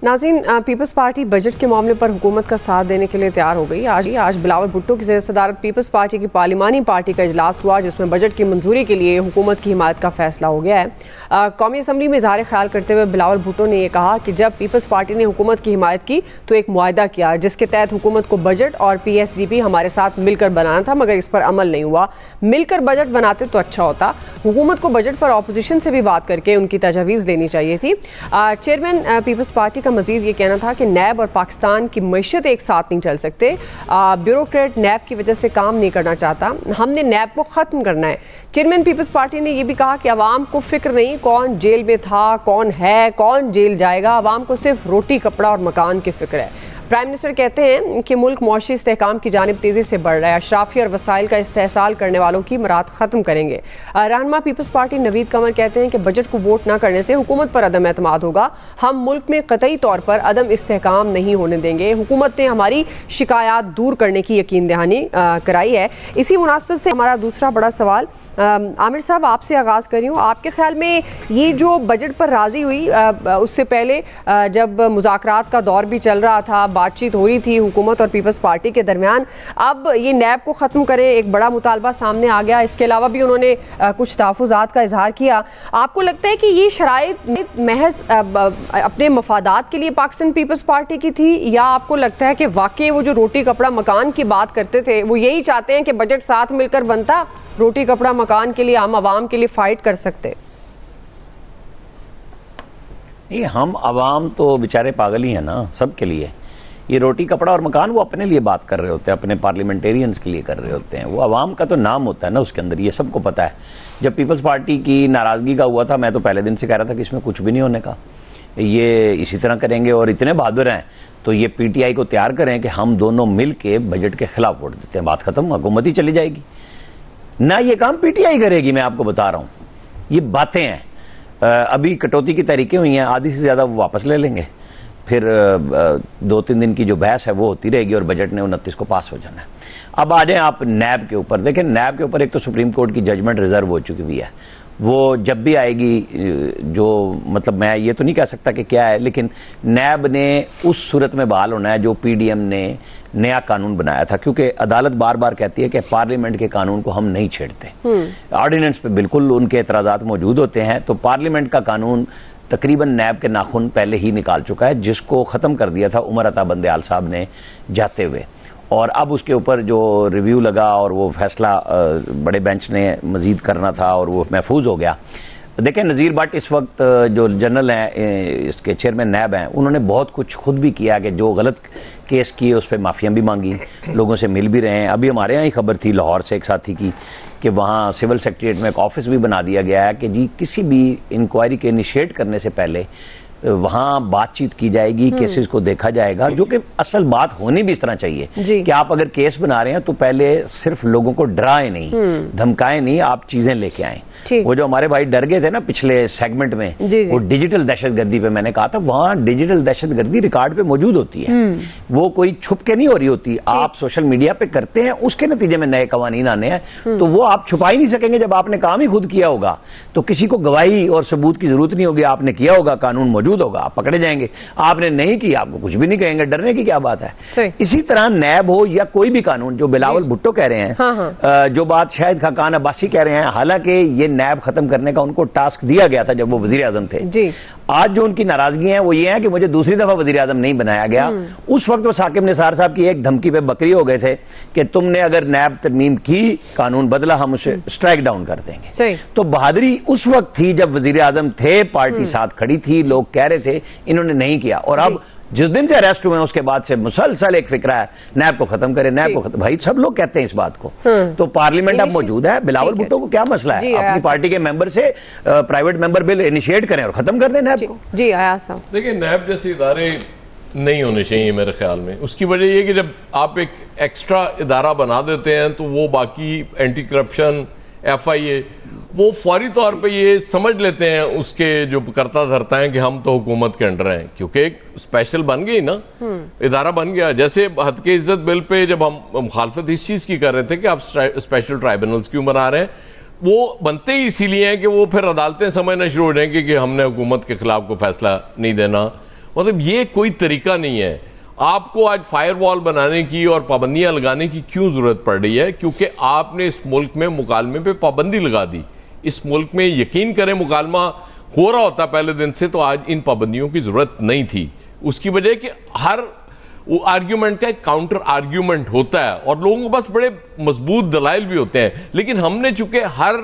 नाज़रीन, पीपल्स पार्टी बजट के मामले पर हुकूमत का साथ देने के लिए तैयार हो गई। आज बिलावल भुट्टो की सदारत पीपल्स पार्टी की पार्लिमानी पार्टी का इजलास हुआ, जिसमें बजट की मंजूरी के लिए हुकूमत की हिमायत का फैसला हो गया है। कौमी असम्बली में इज़हार ख्याल करते हुए बिलावल भुट्टो ने यह कहा कि जब पीपल्स पार्टी ने हुकूमत की हिमायत की तो एक मुआहदा किया जिसके तहत हुकूमत को बजट और PSDP हमारे साथ मिलकर बनाना था, मगर इस पर अमल नहीं हुआ। मिलकर बजट बनाते तो अच्छा होता। हुकूमत को बजट पर अपोजिशन से भी बात करके उनकी तजवीज़ देनी चाहिए थी। चेयरमैन पीपल्स पार्टी का मजीद ये कहना था कि नैब और पाकिस्तान की मैशत एक साथ नहीं चल सकते। ब्यूरोक्रेट नैब की वजह से काम नहीं करना चाहता, हमने नैब को ख़त्म करना है। चेयरमैन पीपल्स पार्टी ने यह भी कहा कि अवाम को फिक्र नहीं कौन जेल में था, कौन है, कौन जेल जाएगा, अवाम को सिर्फ रोटी कपड़ा और मकान की फिक्र है। प्राइम मिनिस्टर कहते हैं कि मुल्क मौशी इस्तेहकाम की जानिब तेज़ी से बढ़ रहा है, अशराफी और वसाइल का इस्तेहसाल करने वालों की मराद ख़त्म करेंगे। रहनुमा पीपल्स पार्टी नवीद कंवर कहते हैं कि बजट को वोट न करने से हुकूमत पर अदम एतमाद होगा, हम मुल्क में कतई तौर पर अदम इस्तेहकाम नहीं होने देंगे। हुकूमत ने हमारी शिकायत दूर करने की यकीन दहानी कराई है। इसी मुनासबत से हमारा दूसरा बड़ा सवाल, आमिर साहब आपसे आगाज़ कर रही हूँ, आपके ख्याल में ये जो बजट पर राज़ी हुई, उससे पहले जब मुज़ाकरात का दौर भी चल रहा था, बातचीत हो रही थी हुकूमत और पीपल्स पार्टी के दरमियान। अब ये नैब को ख़त्म करें, एक बड़ा मुतालबा सामने आ गया। इसके अलावा भी उन्होंने कुछ तहफ़्फ़ुज़ात का इजहार किया। आपको लगता है कि ये शराइत महज अपने मफादात के लिए पाकिस्तान पीपल्स पार्टी की थी, या आपको लगता है कि वाकई वो जो रोटी कपड़ा मकान की बात करते थे वो यही चाहते हैं कि बजट साथ मिलकर बनता, रोटी कपड़ा मकान के लिए आम आवाम के लिए फाइट कर सकते? नहीं, हम आवाम तो बेचारे पागल ही हैं ना, सबके लिए। ये रोटी कपड़ा और मकान वो अपने लिए बात कर रहे होते हैं, अपने पार्लियामेंटेरियंस के लिए कर रहे होते हैं। वो आवाम का तो नाम होता है ना उसके अंदर, ये सबको पता है। जब पीपल्स पार्टी की नाराज़गी का हुआ था, मैं तो पहले दिन से कह रहा था कि इसमें कुछ भी नहीं होने का, ये इसी तरह करेंगे। और इतने बहादुर हैं तो ये पीटीआई को तैयार करें कि हम दोनों मिल के बजट के खिलाफ वोट देते हैं, बात खत्म, हुकूमत ही चली जाएगी। ना ये काम पीटीआई करेगी, मैं आपको बता रहा हूँ। ये बातें हैं, अभी कटौती की तहरीकें हुई हैं, आधी से ज़्यादा वो वापस ले लेंगे, फिर 2-3 दिन की जो बहस है वो होती रहेगी और बजट ने 29 को पास हो जाना है। अब आ जाएं आप नैब के ऊपर। देखें, नैब के ऊपर एक तो सुप्रीम कोर्ट की जजमेंट रिजर्व हो चुकी हुई है, वो जब भी आएगी, जो मतलब मैं ये तो नहीं कह सकता कि क्या है, लेकिन नैब ने उस सूरत में बहाल होना है जो पीडीएम ने नया कानून बनाया था, क्योंकि अदालत बार बार कहती है कि पार्लियामेंट के कानून को हम नहीं छेड़ते। ऑर्डिनेंस पे बिल्कुल उनके एतराज़ात मौजूद होते हैं, तो पार्लियामेंट का कानून तकरीबन नैब के नाखून पहले ही निकाल चुका है, जिसको ख़त्म कर दिया था उमर अता बंदयाल साहब ने जाते हुए। और अब उसके ऊपर जो रिव्यू लगा और वो फैसला बड़े बेंच ने मज़ीद करना था और वो महफूज हो गया। देखें, नज़ीर भट्ट इस वक्त जो जनरल हैं, इसके चेयरमैन नैब हैं, उन्होंने बहुत कुछ खुद भी किया कि जो गलत केस किए उस पर माफ़ियाँ भी मांगी, लोगों से मिल भी रहे हैं। अभी हमारे यहाँ ही खबर थी लाहौर से एक साथी की कि वहाँ सिविल सेक्रेटेरिएट में एक ऑफिस भी बना दिया गया है कि जी किसी भी इंक्वायरी के इनिशिएट करने से पहले वहाँ बातचीत की जाएगी, केसेस को देखा जाएगा, जो कि असल बात होनी भी इस तरह चाहिए कि आप अगर केस बना रहे हैं तो पहले सिर्फ लोगों को डराएं नहीं, धमकाएं नहीं, आप चीजें लेके आएं। वो जो हमारे भाई डर गए थे ना पिछले सेगमेंट में, वो डिजिटल दहशतगर्दी पे मैंने कहा था, वहाँ डिजिटल दहशतगर्दी रिकॉर्ड पे मौजूद होती है, वो कोई छुप के नहीं हो रही होती, आप सोशल मीडिया पे करते हैं, उसके नतीजे में नए कवानीन आने हैं, तो वो आप छुपा ही नहीं सकेंगे। जब आपने काम ही खुद किया होगा तो किसी को गवाही और सबूत की जरूरत नहीं होगी, आपने किया होगा, कानून मौजूद होगा, आप पकड़े जाएंगे। आपने नहीं किया, आपको कुछ भी नहीं कहेंगे, डरने की क्या बात है। इसी तरह नैब हो या कोई भी कानून, जो बिलावल भुट्टो कह रहे हैं, जो बात शायद खाकान अब्बासी कह रहे हैं, हालांकि ये नैब खत्म करने का उनको टास्क दिया गया था जब वो वजीर आजम थे। आज जो उनकी नाराजगी है वो ये है कि मुझे दूसरी दफा वजीर आजम नहीं बनाया गया। उस वक्त वो साकिब निसार साहब की एक धमकी पे बकरी हो गए थे कि तुमने अगर नैब तरमीम की, कानून बदला, हम उसे स्ट्राइक डाउन कर देंगे। तो बहादुरी उस वक्त थी जब वजीर आजम थे, पार्टी साथ खड़ी थी, लोग कह रहे थे, इन्होंने नहीं किया। और अब जिस दिन से अरेस्ट हुए उसके बाद से मुसलसल एक फिक्रा है, नैब को खत्म करें, नैब को खत्म। भाई सब लोग कहते हैं इस बात को, तो पार्लियामेंट अब मौजूद है। बिलावल भुट्टो को क्या मसला है, अपनी पार्टी के मेंबर से प्राइवेट मेंबर बिल इनिशिएट करें और खत्म कर दें नैब को। जी आया साहब, देखिए नैब जैसे इदारे नहीं होने चाहिए मेरे ख्याल में। उसकी वजह यह कि जब आप एक एक्स्ट्रा इदारा बना देते हैं तो वो बाकी एंटी करप्शन, FIA, वो फौरी तौर पे ये समझ लेते हैं उसके जो करता धरता है कि हम तो हुकूमत के अंडर हैं, क्योंकि एक स्पेशल बन गई ना, इदारा बन गया। जैसे हद के इज्जत बिल पे जब हम मुखालफत इस चीज़ की कर रहे थे कि आप स्पेशल ट्राइब्यूनल्स क्यों बना रहे हैं, वो बनते ही इसीलिए हैं कि वो फिर अदालतें समझना शुरू हो जाएंगी कि हमने हुकूमत के खिलाफ कोई फैसला नहीं देना। मतलब ये कोई तरीका नहीं है। आपको आज फायरवॉल बनाने की और पाबंदियां लगाने की क्यों जरूरत पड़ रही है? क्योंकि आपने इस मुल्क में मुकालमे पे पाबंदी लगा दी। इस मुल्क में यकीन करें मुकालमा हो रहा होता पहले दिन से तो आज इन पाबंदियों की जरूरत नहीं थी। उसकी वजह कि हर आर्ग्यूमेंट का एक काउंटर आर्ग्यूमेंट होता है और लोगों को बस बड़े मजबूत दलाइल भी होते हैं, लेकिन हमने चूंकि हर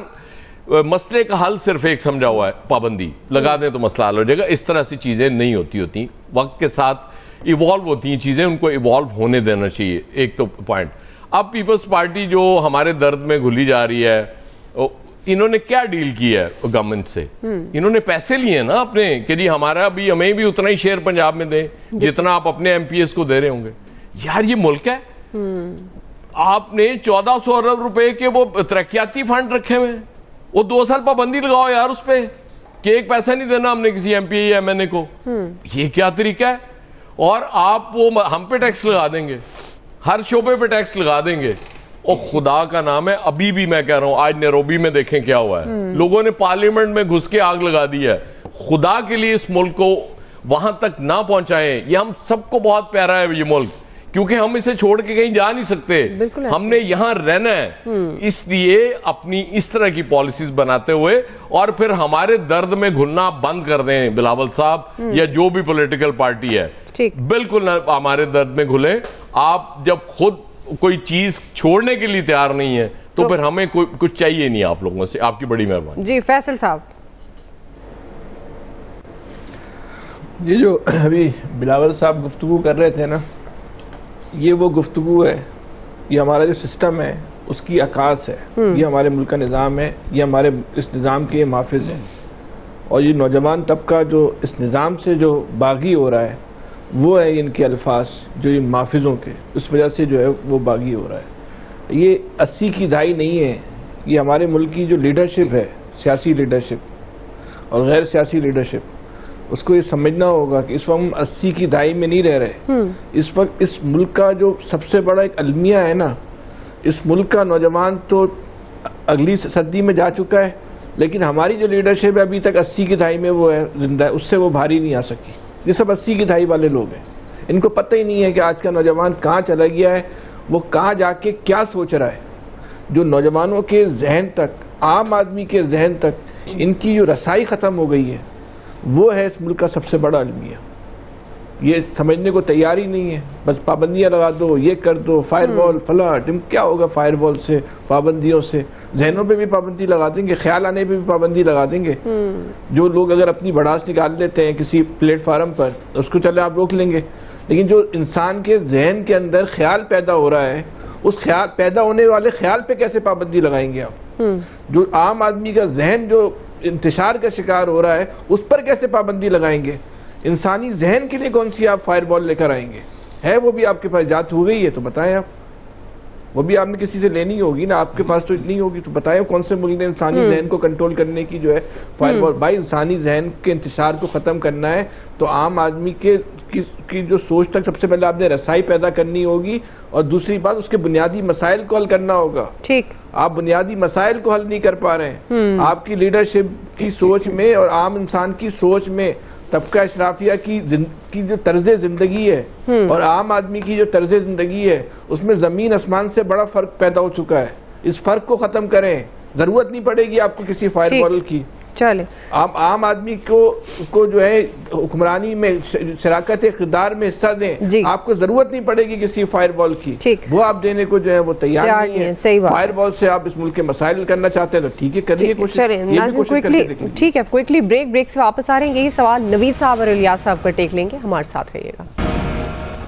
मसले का हल सिर्फ एक समझा हुआ है, पाबंदी लगा दें तो मसला हल हो जाएगा। इस तरह से चीजें नहीं होती, वक्त के साथ इवॉल्व होती हैं चीजें, उनको इवॉल्व होने देना चाहिए। एक तो पॉइंट। अब पीपल्स पार्टी जो हमारे दर्द में घुली जा रही है, इन्होंने क्या डील किया है गवर्नमेंट से? इन्होंने पैसे लिए ना अपने कि जी हमें भी उतना ही शेयर पंजाब में दें जितना आप अपने MPs को दे रहे होंगे। यार ये मुल्क है, आपने 1400 अरब रुपए के वो तरक्याती फंड रखे हुए, वो 2 साल पाबंदी लगाओ यार उस पर कि एक पैसा नहीं देना हमने किसी MP या MNA को। ये क्या तरीका है? और आप वो हम पे टैक्स लगा देंगे, हर शोबे पे टैक्स लगा देंगे। और खुदा का नाम है, अभी भी मैं कह रहा हूं, आज नैरोबी में देखें क्या हुआ है, लोगों ने पार्लियामेंट में घुस के आग लगा दी है। खुदा के लिए इस मुल्क को वहां तक ना पहुंचाएं। ये हम सबको बहुत प्यारा है ये मुल्क, क्योंकि हम इसे छोड़ के कहीं जा नहीं सकते, हमने यहां रहना है। इसलिए अपनी इस तरह की पॉलिसीज बनाते हुए और फिर हमारे दर्द में घुलना बंद कर दें बिलावल साहब या जो भी पॉलिटिकल पार्टी है, बिल्कुल ना हमारे दर्द में घुले। आप जब खुद कोई चीज छोड़ने के लिए तैयार नहीं है तो फिर हमें कुछ चाहिए नहीं आप लोगों से। आपकी बड़ी मेहरबानी। जी फैसल साहब। ये जो अभी बिलावल साहब गुफ्तगू कर रहे थे ना, ये वो गुफ्तगू है, ये हमारा जो सिस्टम है उसकी आकाश है, ये हमारे मुल्क का निज़ाम है, ये हमारे इस निज़ाम के माफिज हैं। और ये नौजवान तबका जो इस निज़ाम से जो बागी हो रहा है वो है इनके अल्फाज जो इन माफिजों के, उस वजह से जो है वो बागी हो रहा है। ये 80 की दहाई नहीं है, ये हमारे मुल्क की जो लीडरशिप है, सियासी लीडरशिप और गैर सियासी लीडरशिप, उसको ये समझना होगा कि इस वक्त हम 80 की दहाई में नहीं रह रहे। इस वक्त इस मुल्क का जो सबसे बड़ा एक अलमिया है ना, इस मुल्क का नौजवान तो अगली सदी में जा चुका है, लेकिन हमारी जो लीडरशिप है अभी तक 80 की दहाई में वो है जिंदा है, उससे वो भारी नहीं आ सकी। ये सब 80 की दहाई वाले लोग हैं, इनको पता ही नहीं है कि आज का नौजवान कहाँ चला गया है, वो कहाँ जाके क्या सोच रहा है। जो नौजवानों के जहन तक, आम आदमी के जहन तक इनकी जो रसाई ख़त्म हो गई है, वो है इस मुल्क का सबसे बड़ा अलमिया। ये समझने को तैयार ही नहीं है, बस पाबंदियां लगा दो, ये कर दो, फायरवॉल फला टिम। क्या होगा फायरवॉल से, पाबंदियों से? जहनों पे भी पाबंदी लगा देंगे, ख्याल आने पे भी पाबंदी लगा देंगे। जो लोग अगर अपनी भड़ास निकाल लेते हैं किसी प्लेटफार्म पर, उसको चले आप रोक लेंगे, लेकिन जो इंसान के जहन के अंदर ख्याल पैदा हो रहा है, उस ख्याल पैदा होने वाले ख्याल पे कैसे पाबंदी लगाएंगे आप? जो आम आदमी का जहन जो इंतशार का शिकार हो रहा है, उस पर कैसे पाबंदी लगाएंगे? इंसानी जहन के लिए कौन सी आप फायरबॉल लेकर आएंगे? है वो भी आपके पास जात हो गई है तो बताएं आप, वो भी आपने किसी से लेनी होगी ना, आपके पास तो इतनी होगी तो बताएं कौन से मुल्क ने इंसानी जहन को कंट्रोल करने की जो है फायरबॉल। भाई इंसानी जहन के इंतशार को खत्म करना है तो आम आदमी की जो सोच तक सबसे पहले आपने रसाई पैदा करनी होगी, और दूसरी बात उसके बुनियादी मसाइल को हल करना होगा। ठीक, आप बुनियादी मसाइल को हल नहीं कर पा रहे हैं। आपकी लीडरशिप की सोच में और आम इंसान की सोच में तबका अशराफिया की जो तर्ज जिंदगी है और आम आदमी की जो तर्ज जिंदगी है, उसमें जमीन आसमान से बड़ा फर्क पैदा हो चुका है। इस फर्क को खत्म करें, जरूरत नहीं पड़ेगी आपको किसी फायरवॉल की। चले आप आम आदमी को जो है हुक्मरानी में शराकत इक़्तिदार में हिस्सा दें, आपको जरूरत नहीं पड़ेगी किसी फायरवॉल की, वो आप देने को जो है वो तैयार नहीं है। सही बात। फायरवॉल से आप इस मुल्क के मसाइल करना चाहते हैं तो ठीक है, करिए कोशिश। ठीक है, क्विकली ब्रेक से वापस आ रहे हैं। यही सवाल नवीद साहब और इलियास साहब का टेक लेंगे, हमारे साथ रहिएगा।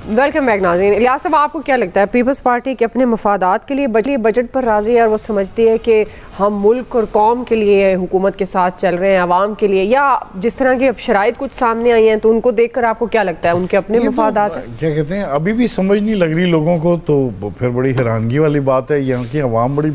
वेलकम बैक नाज़रीन। इलियास साहब, आपको क्या लगता है पीपल्स पार्टी के अपने मफादात के लिए बजट पर राजी है और वो समझती है कि हम मुल्क और कौम के लिए हुकूमत के साथ चल रहे हैं, आवाम के लिए, या जिस तरह की अब शराइत कुछ सामने आई हैं तो उनको देखकर आपको क्या लगता है उनके अपने मफादात हैं? क्या कहते हैं, अभी भी समझ नहीं लग रही लोगों को, तो फिर बड़ी हैरानगी वाली बात है। यहाँ की आवाम बड़ी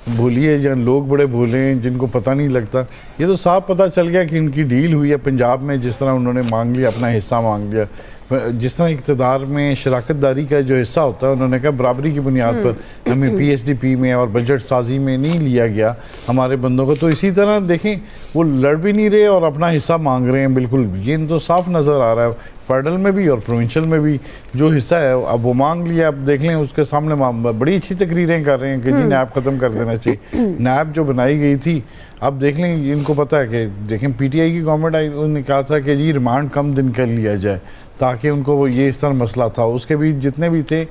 भूली है या लोग बड़े भूले हैं जिनको पता नहीं लगता। ये तो साफ पता चल गया कि इनकी डील हुई है पंजाब में, जिस तरह उन्होंने मांग लिया, अपना हिस्सा मांग लिया। जिस तरह इक़्तिदार में शराकत दारी का जो हिस्सा होता है, उन्होंने कहा बराबरी की बुनियाद पर हमें PSDP में और बजट साजी में नहीं लिया गया हमारे बंदों को, तो इसी तरह देखें वो लड़ भी नहीं रहे और अपना हिस्सा मांग रहे हैं। बिल्कुल ये तो साफ नज़र आ रहा है, फेडरल में भी और प्रोविंशियल में भी जो हिस्सा है अब वो मांग लिया। अब देख लें उसके सामने बड़ी अच्छी तकरीरें कर रहे हैं कि जी नैब ख़त्म कर देना चाहिए। नैब जो बनाई गई थी, अब देख लें इनको पता है कि देखें PTI की गवर्नमेंट आई, उन्होंने कहा था कि जी रिमांड कम दिन कर लिया जाए ताकि उनको वो ये इस तरह मसला था। उसके भी जितने भी थे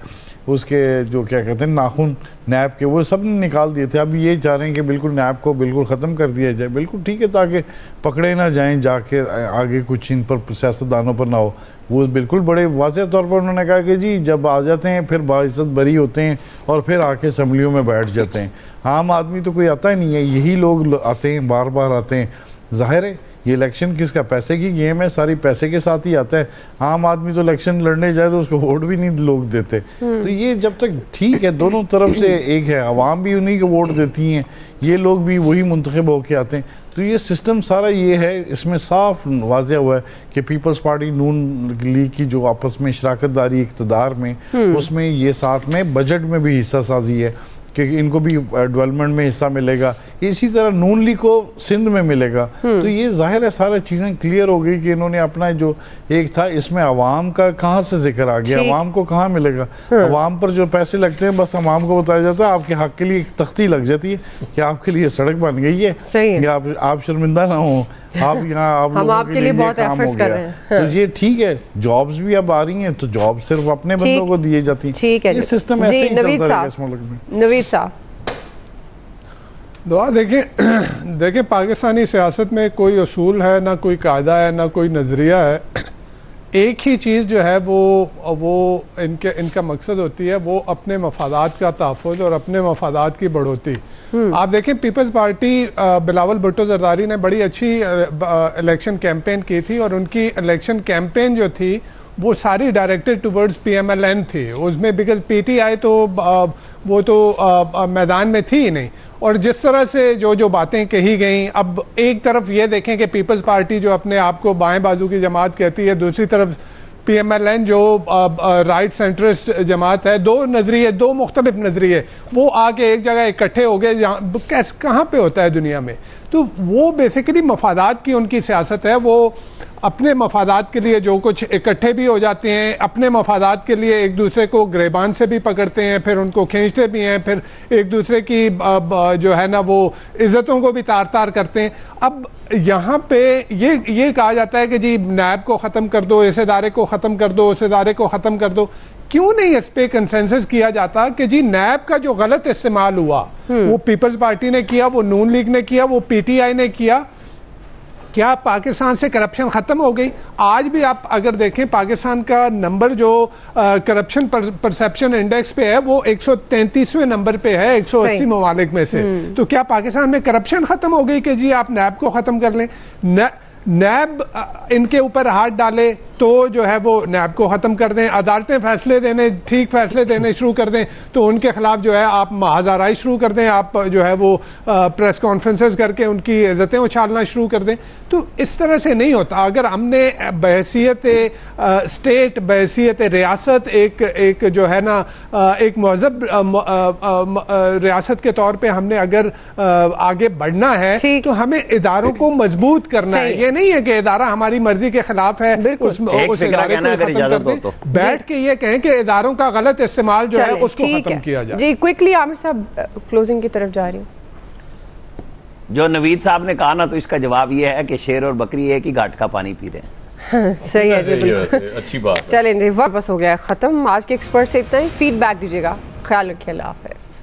उसके जो क्या कहते हैं नाखून नैब के, वो सब निकाल दिए थे। अब ये चाह रहे हैं कि बिल्कुल नैब को बिल्कुल ख़त्म कर दिया जाए। बिल्कुल ठीक है, ताकि पकड़े ना जाएं जाके आगे कुछ इन पर सियासतदानों पर ना हो। वो बिल्कुल बड़े वाज़ेह तौर पर उन्होंने कहा कि जी जब आ जाते हैं फिर बाइज्जत बरी होते हैं और फिर आके असम्बलियों में बैठ जाते हैं। आम आदमी तो कोई आता ही नहीं है, यही लोग आते हैं, बार बार आते हैं। ज़ाहिर है ये इलेक्शन किसका, पैसे की गेम है, सारी पैसे के साथ ही आता है। आम आदमी तो इलेक्शन लड़ने जाए तो उसको वोट भी नहीं लोग देते। तो ये जब तक ठीक है, दोनों तरफ से एक है, अवाम भी उन्हीं को वोट देती हैं, ये लोग भी वही मुंतखब होके आते हैं। तो ये सिस्टम सारा ये है, इसमें साफ वाज़ेह हुआ है कि पीपल्स पार्टी नून लीग की जो आपस में शराकत दारी इक़्तिदार में, उसमें ये साथ में बजट में भी हिस्सा साजी है कि इनको भी डेवलपमेंट में हिस्सा मिलेगा, इसी तरह नून लीग को सिंध में मिलेगा। तो ये जाहिर है सारी चीज़ें क्लियर हो गई कि इन्होंने अपना जो एक था इसमें अवाम का कहाँ से जिक्र आ गया, अवाम को कहाँ मिलेगा। अवाम पर जो पैसे लगते हैं बस अवाम को बताया जाता है आपके हक के लिए एक तख्ती लग जाती है कि आपके लिए सड़क बन गई है कि आप शर्मिंदा ना हो, आप यहाँ आप लोगों के लिए बहुत काम हो गया। तो ये ठीक है, जॉब्स भी अब आ रही हैं तो जॉब सिर्फ अपने बंदों को दिए जाती हैं। ठीक है, ये सिस्टम ऐसे ही चलता रहेगा इस मुल्क में। नवीद साहब दुआ देखिए पाकिस्तानी सियासत में कोई उसूल है ना, कोई कायदा है ना, कोई नज़रिया है। एक ही चीज़ जो है वो इनका मकसद होती है, वो अपने मफादात का तहफ़्फ़ुज़ और अपने मफादात की बढ़ोतरी। आप देखें पीपल्स पार्टी बिलावल भुट्टो जरदारी ने बड़ी अच्छी इलेक्शन कैंपेन की थी और उनकी इलेक्शन कैंपेन जो थी वो सारी डायरेक्टेड टुवर्ड्स PMLN थी उसमें, बिकॉज PTI तो वो तो मैदान में थी ही नहीं। और जिस तरह से जो बातें कही गई, अब एक तरफ ये देखें कि पीपल्स पार्टी जो अपने आप को बाएं बाजू की जमात कहती है, दूसरी तरफ PMLN जो राइट सेंट्रिस्ट जमात है, दो नजरिए, दो मुख्तलिफ नजरिए वो आके एक जगह इकट्ठे हो गए। कहाँ पे होता है दुनिया में? तो वो बेसिकली मफादात की उनकी सियासत है, वो अपने मफादात के लिए जो कुछ इकट्ठे भी हो जाते हैं, अपने मफादात के लिए एक दूसरे को गिरबान से भी पकड़ते हैं, फिर उनको खींचते भी हैं, फिर एक दूसरे की जो है ना वो इज्जतों को भी तार तार करते हैं। अब यहाँ पे ये कहा जाता है कि जी नैब को ख़त्म कर दो, इस इदारे को ख़त्म कर दो, उस इदारे को ख़त्म कर दो। क्यों नहीं इस पे कंसेंसस किया जाता कि जी नैब का जो गलत इस्तेमाल हुआ वो पीपल्स पार्टी ने किया, वो नून लीग ने किया, वो PTI ने किया, क्या पाकिस्तान से करप्शन ख़त्म हो गई? आज भी आप अगर देखें पाकिस्तान का नंबर जो करप्शन परसेप्शन इंडेक्स पे है वो 133वें नंबर पे है 180 ममालिक में से। तो क्या पाकिस्तान में करप्शन ख़त्म हो गई कि जी आप नैब को ख़त्म कर लें? नैब इनके ऊपर हाथ डाले तो जो है वो नैब को ख़त्म कर दें, अदालतें फैसले देने, ठीक फैसले देने शुरू कर दें तो उनके खिलाफ जो है आप महाजाराई शुरू कर दें, आप जो है वो प्रेस कॉन्फ्रेंसेस करके उनकी इज्जतें उछालना शुरू कर दें। तो इस तरह से नहीं होता। अगर हमने बहैसियत स्टेट, बहैसियत रियासत एक जो है ना एक महज़ब रियासत के तौर पर हमने अगर आगे बढ़ना है तो हमें इदारों को मजबूत करना है। ये नहीं है कि इदारा हमारी मर्जी के खिलाफ है उस इदारे को खत्म कर दें, बैठ के ये कहें कि इदारों का गलत इस्तेमाल जो है उसको खत्म किया जाए। जी क्विकली आमिर साहब क्लोजिंग की तरफ जा रही हूँ। जो नवीद साहब ने कहा ना तो इसका जवाब ये है कि शेर और बकरी एक ही घाट का पानी पी रहे हैं। सही है जी, अच्छी बात। चलें जी, वापस हो गया खत्म। आज के एक्सपर्ट से इतना ही। फीडबैक दीजिएगा। ख्याल रखिए। अल्लाह हाफ़िज़।